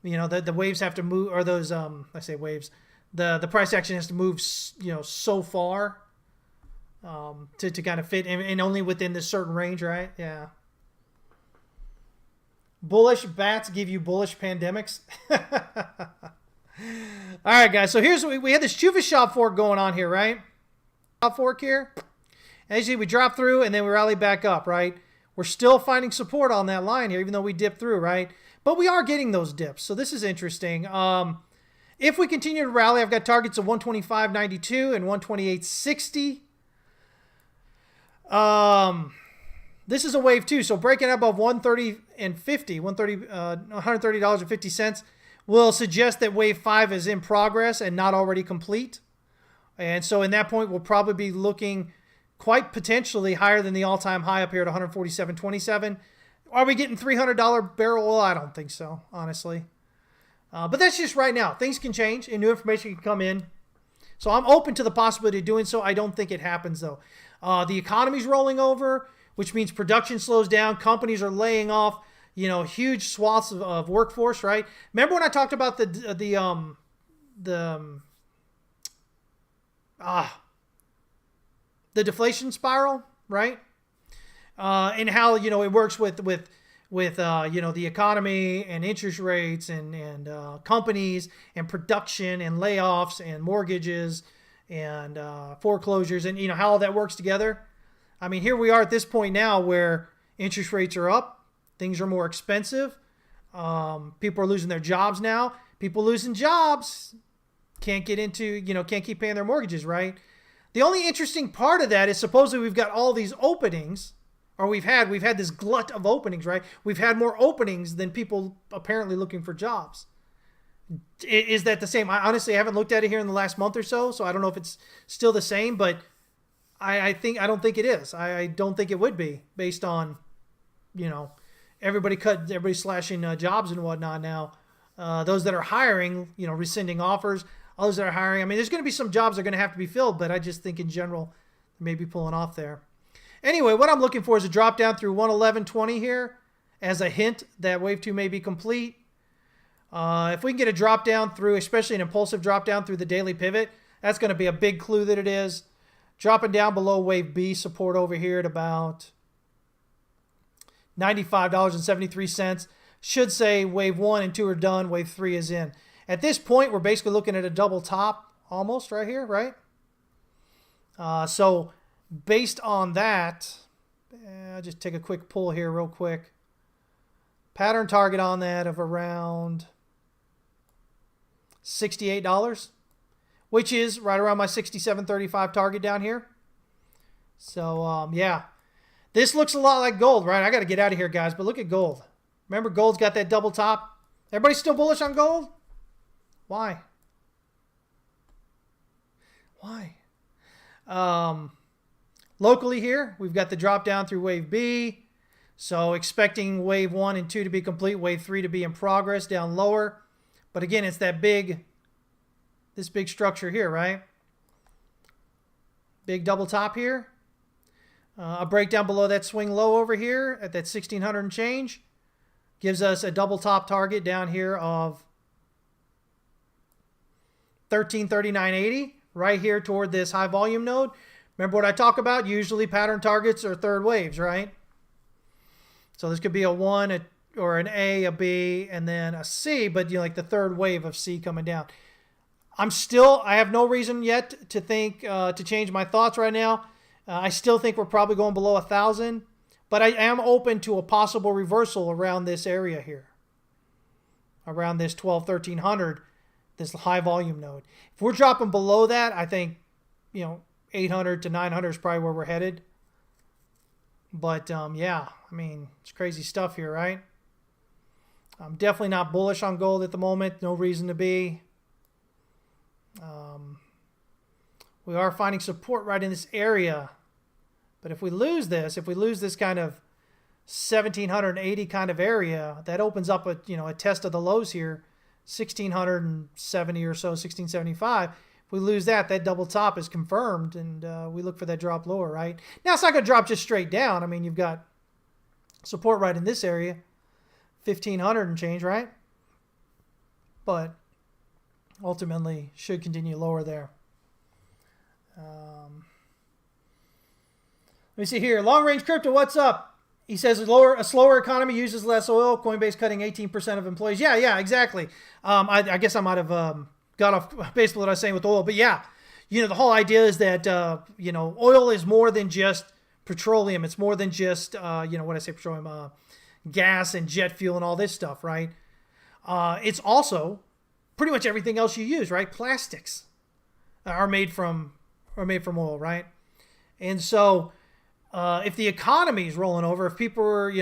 You know, the waves have to move, or those, I say waves, the price action has to move, you know, so far to kind of fit and only within this certain range, right? Yeah. Bullish bats give you bullish pandemics. All right, guys. So here's what we had this Chufa shop fork going on here, right? Shop fork here. As you see, we dropped through and then we rally back up, right? We're still finding support on that line here, even though we dipped through, right? But we are getting those dips. So this is interesting. If we continue to rally, I've got targets of 125.92 and 128.60. This is a wave 2, so breaking above 130 and 50, $130.50 will suggest that wave 5 is in progress and not already complete. And so in that point, we'll probably be looking quite potentially higher than the all-time high up here at 147.27. Are we getting $300 barrel oil? I don't think so, honestly. But that's just right now. Things can change and new information can come in. So I'm open to the possibility of doing so. I don't think it happens, though. The economy's rolling over, which means production slows down. Companies are laying off, you know, huge swaths of workforce, right? Remember when I talked about the deflation spiral, right? And how, you know, it works with you know, the economy and interest rates and companies and production and layoffs and mortgages and foreclosures and, you know, how all that works together. I mean, here we are at this point now where interest rates are up. Things are more expensive. People are losing their jobs now. People losing jobs can't get into, you know, can't keep paying their mortgages, right? The only interesting part of that is supposedly we've got all these openings, or we've had this glut of openings, right? We've had more openings than people apparently looking for jobs. Is that the same? I honestly haven't looked at it here in the last month or so I don't know if it's still the same, but I don't think it is. I don't think it would be based on, you know, everybody slashing jobs and whatnot now. Those that are hiring, you know, rescinding offers. Others that are hiring. I mean, there's going to be some jobs that are going to have to be filled, but I just think in general, they may be pulling off there. Anyway, what I'm looking for is a drop down through 111.20 here as a hint that wave 2 may be complete. If we can get a drop down through, especially an impulsive drop down through the daily pivot, that's going to be a big clue that it is. Dropping down below wave B support over here at about $95.73. Should say wave 1 and 2 are done. Wave 3 is in. At this point, we're basically looking at a double top almost right here, right? So based on that, I'll just take a quick pull here real quick. Pattern target on that of around $68. Which is right around my 67.35 target down here. So, yeah. This looks a lot like gold, right? I got to get out of here, guys, but look at gold. Remember, gold's got that double top. Everybody still bullish on gold? Why? Why? Locally here, we've got the drop down through wave B. So expecting wave 1 and 2 to be complete, wave 3 to be in progress down lower. But again, it's that this big structure here, right? Big double top here. A breakdown below that swing low over here at that 1600 and change gives us a double top target down here of 1339.80 right here toward this high volume node. Remember what I talk about? Usually pattern targets are third waves, right? So this could be a 1 or an A, a B, and then a C, but like the third wave of C coming down. I have no reason yet to think, to change my thoughts right now. I still think we're probably going below 1,000, but I am open to a possible reversal around this area here, around this 1300, this high volume node. If we're dropping below that, I think, 800 to 900 is probably where we're headed. But yeah, I mean, it's crazy stuff here, right? I'm definitely not bullish on gold at the moment. No reason to be. We are finding support right in this area. But if we lose this kind of 1780 kind of area, that opens up a test of the lows here, 1670 or so, 1675. If we lose that double top is confirmed, and we look for that drop lower, right? Now, it's not going to drop just straight down. I mean, you've got support right in this area, 1500 and change, right? But ultimately should continue lower there. Let me see here. Long range crypto, what's up? He says a slower economy uses less oil. Coinbase cutting 18% of employees. Yeah, exactly. I guess I might have got off base with what I was saying with oil, but yeah, the whole idea is that oil is more than just petroleum. It's more than just what I say petroleum, gas and jet fuel and all this stuff, right? It's also pretty much everything else you use, right? Plastics are made from oil, right? And so if the economy is rolling over, if people are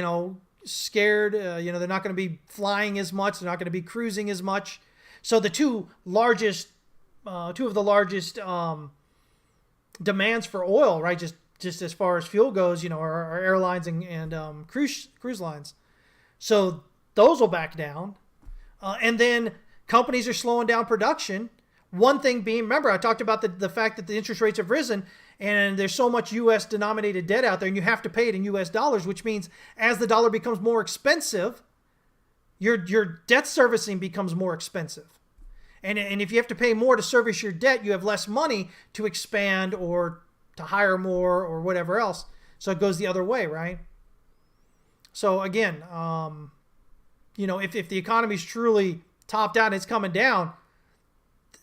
scared, they're not going to be flying as much, they're not going to be cruising as much. So the two of the largest demands for oil, right? Just as far as fuel goes, are airlines and cruise lines. So those will back down, and then companies are slowing down production. One thing being, remember, I talked about the fact that the interest rates have risen and there's so much U.S. denominated debt out there and you have to pay it in U.S. dollars, which means as the dollar becomes more expensive, your debt servicing becomes more expensive. And if you have to pay more to service your debt, you have less money to expand or to hire more or whatever else. So it goes the other way, right? So again, if the economy's truly topped out and it's coming down,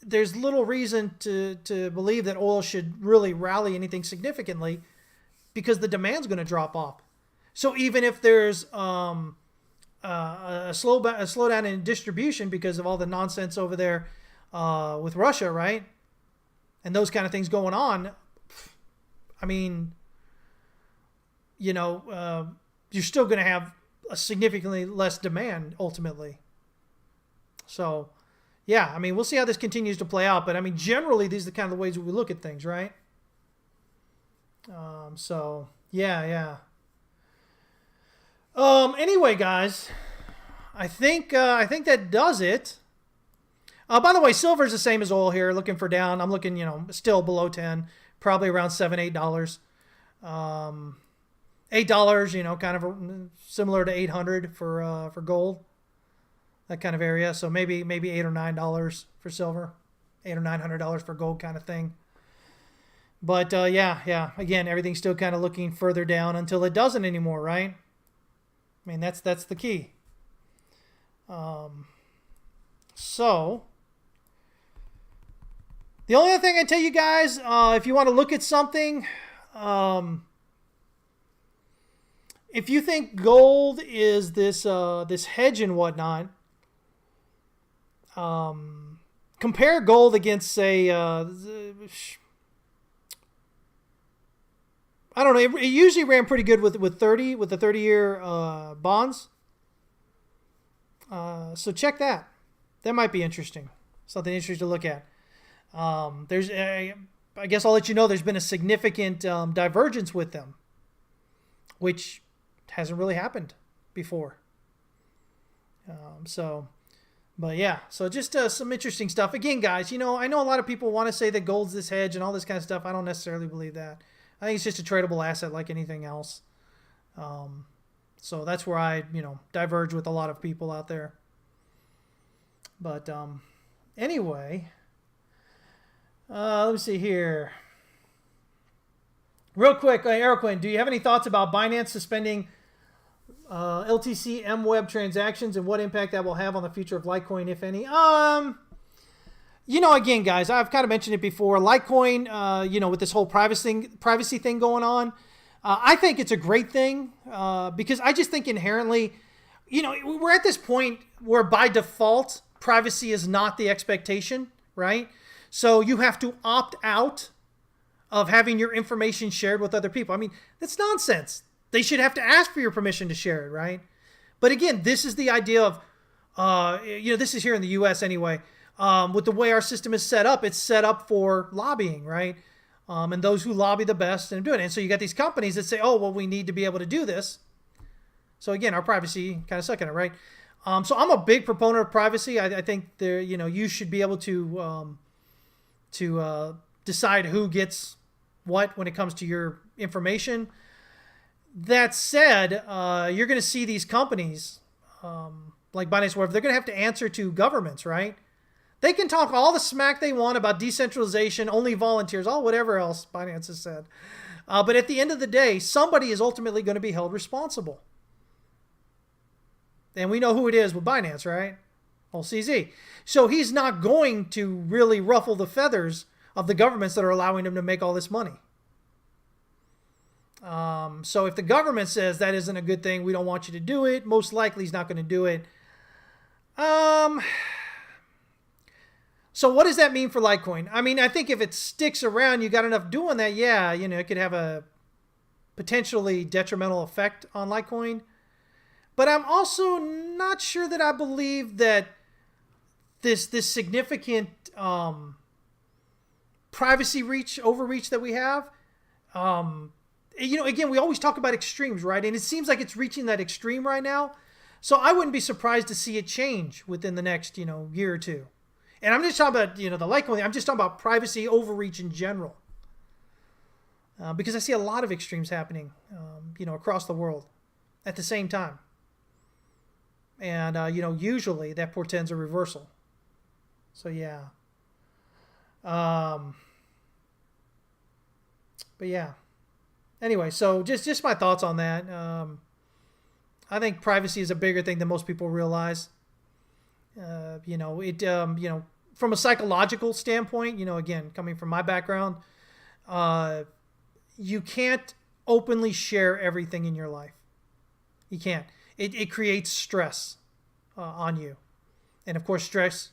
there's little reason to believe that oil should really rally anything significantly because the demand's going to drop off. So even if there's a slowdown in distribution because of all the nonsense over there with Russia, right? And those kind of things going on, I mean, you're still going to have a significantly less demand ultimately. So, yeah, I mean, we'll see how this continues to play out. But, I mean, generally, these are the kind of the ways we look at things, right? So, yeah. Anyway, guys, I think that does it. By the way, silver's the same as oil here. Looking for down. I'm looking, still below 10, probably around $7, $8. $8, kind of similar to 800 for gold. That kind of area. So maybe $8 or $9 for silver, $800 or $900 for gold kind of thing. But yeah. Again, everything's still kind of looking further down until it doesn't anymore, right? I mean, that's the key. So the only other thing I tell you guys, if you want to look at something, if you think gold is this hedge and whatnot, compare gold against, say, I don't know. It usually ran pretty good with the 30-year bonds. So check that. That might be interesting. Something interesting to look at. I guess I'll let you know there's been a significant divergence with them, which hasn't really happened before. But yeah, so just some interesting stuff. Again, guys, I know a lot of people want to say that gold's this hedge and all this kind of stuff. I don't necessarily believe that. I think it's just a tradable asset like anything else. So that's where I, diverge with a lot of people out there. But anyway, let me see here. Real quick, Aeroquin, do you have any thoughts about Binance suspending LTC MWeb transactions and what impact that will have on the future of Litecoin, if any? Again, guys, I've kind of mentioned it before. Litecoin, with this whole privacy thing going on, I think it's a great thing because I just think inherently, we're at this point where by default, privacy is not the expectation, right? So you have to opt out of having your information shared with other people. I mean, that's nonsense. They should have to ask for your permission to share it, right? But again, this is the idea of, this is here in the U.S. anyway. With the way our system is set up, it's set up for lobbying, right? And those who lobby the best and do it. And so you got these companies that say, oh, well, we need to be able to do this. So again, our privacy kind of suck in it, right? So I'm a big proponent of privacy. I think there, you should be able to decide who gets what when it comes to your information. That said, you're going to see these companies like Binance, where they're going to have to answer to governments, right? They can talk all the smack they want about decentralization, only volunteers, all whatever else Binance has said. But at the end of the day, somebody is ultimately going to be held responsible. And we know who it is with Binance, right? Well, CZ. So he's not going to really ruffle the feathers of the governments that are allowing him to make all this money. So if the government says that isn't a good thing, we don't want you to do it, most likely he's not going to do it. So what does that mean for Litecoin? I mean, I think if it sticks around, you got enough doing that, yeah, it could have a potentially detrimental effect on Litecoin. But I'm also not sure that I believe that this significant privacy overreach that we have, again, we always talk about extremes, right? And it seems like it's reaching that extreme right now. So I wouldn't be surprised to see it change within the next, year or two. And I'm just talking about, the Litecoin. I'm just talking about privacy overreach in general. Because I see a lot of extremes happening, across the world at the same time. And, usually that portends a reversal. So, yeah. But, yeah. Anyway, so just my thoughts on that. I think privacy is a bigger thing than most people realize. From a psychological standpoint, again, coming from my background, you can't openly share everything in your life. You can't. It creates stress on you. And of course, stress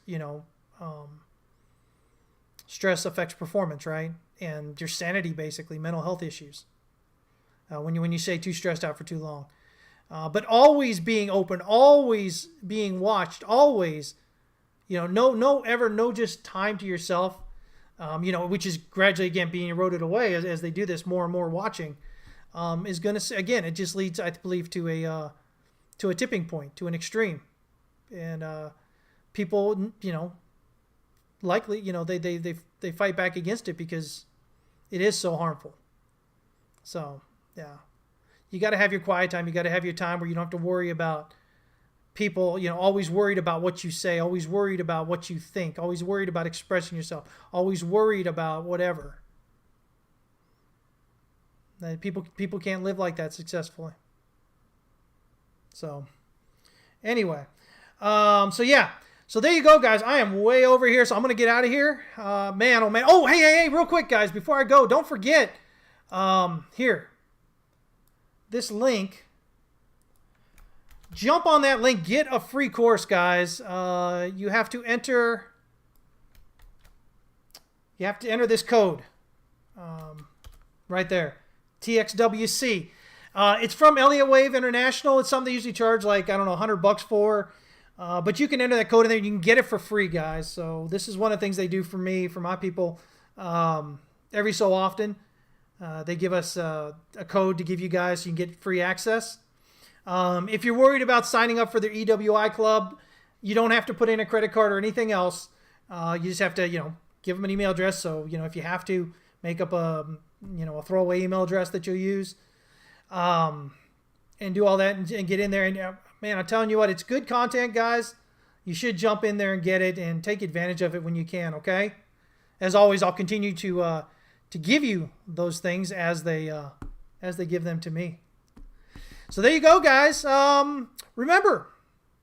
affects performance, right? And your sanity, basically, mental health issues. When you stay too stressed out for too long. But always being open, always being watched, always, no just time to yourself, which is gradually, again, being eroded away as they do this more and more watching, is going to, again, it just leads, I believe, to a tipping point, to an extreme. And people, likely, they fight back against it because it is so harmful. So, yeah. You got to have your quiet time. You got to have your time where you don't have to worry about people, always worried about what you say, always worried about what you think, always worried about expressing yourself, always worried about whatever. People can't live like that successfully. So, anyway. So, yeah. So, there you go, guys. I am way over here, so I'm going to get out of here. Man, oh, man. Oh, hey, real quick, guys, before I go, don't forget, here. This link, jump on that link, get a free course, guys. You have to enter this code right there, TXWC. It's from Elliott Wave International. It's something they usually charge like, I don't know, $100 for. But you can enter that code in there and you can get it for free, guys. So this is one of the things they do for me, for my people. every so often, they give us a code to give you guys so you can get free access. If you're worried about signing up for their EWI club, you don't have to put in a credit card or anything else. You just have to, give them an email address. So, if you have to, make up a throwaway email address that you'll use, and do all that and get in there. And man, I'm telling you what, it's good content, guys. You should jump in there and get it and take advantage of it when you can. Okay. As always, I'll continue to give you those things as they give them to me. So there you go, guys. Remember,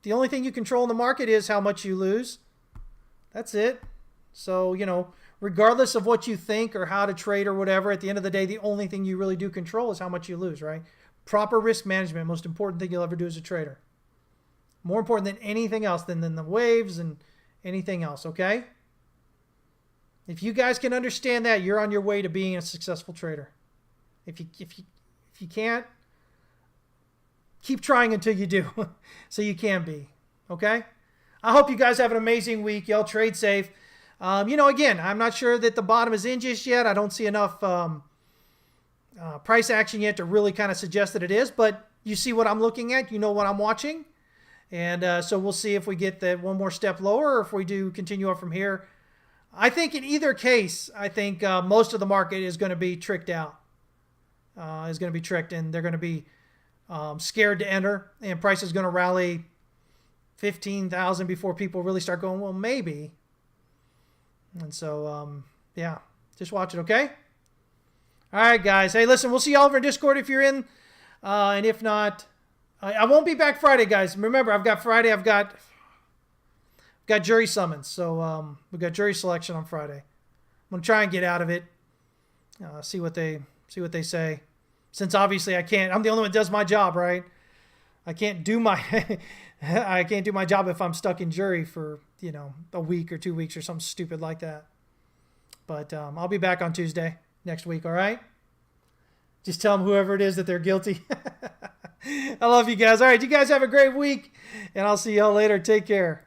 the only thing you control in the market is how much you lose. That's it. So, regardless of what you think or how to trade or whatever, at the end of the day, the only thing you really do control is how much you lose, right? Proper risk management, most important thing you'll ever do as a trader. More important than anything else, than the waves and anything else, okay? If you guys can understand that, you're on your way to being a successful trader. If you can't, keep trying until you do, so you can be, okay? I hope you guys have an amazing week. Y'all trade safe. Again, I'm not sure that the bottom is in just yet. I don't see enough price action yet to really kind of suggest that it is, but you see what I'm looking at. You know what I'm watching. And so we'll see if we get that one more step lower or if we do continue up from here. I think in either case, most of the market is going to be tricked out. Is going to be tricked, and they're going to be scared to enter, and price is going to rally 15,000 before people really start going, well, maybe. And so, just watch it, okay? All right, guys. Hey, listen, we'll see y'all over in Discord if you're in. And if not, I won't be back Friday, guys. Remember, I've got jury summons. So we've got jury selection on Friday. I'm going to try and get out of it. See what they say. Since obviously I can't, I'm the only one that does my job, right? I can't do my job if I'm stuck in jury for, a week or 2 weeks or something stupid like that. But I'll be back on Tuesday next week, all right? Just tell them whoever it is that they're guilty. I love you guys. All right, you guys have a great week, and I'll see y'all later. Take care.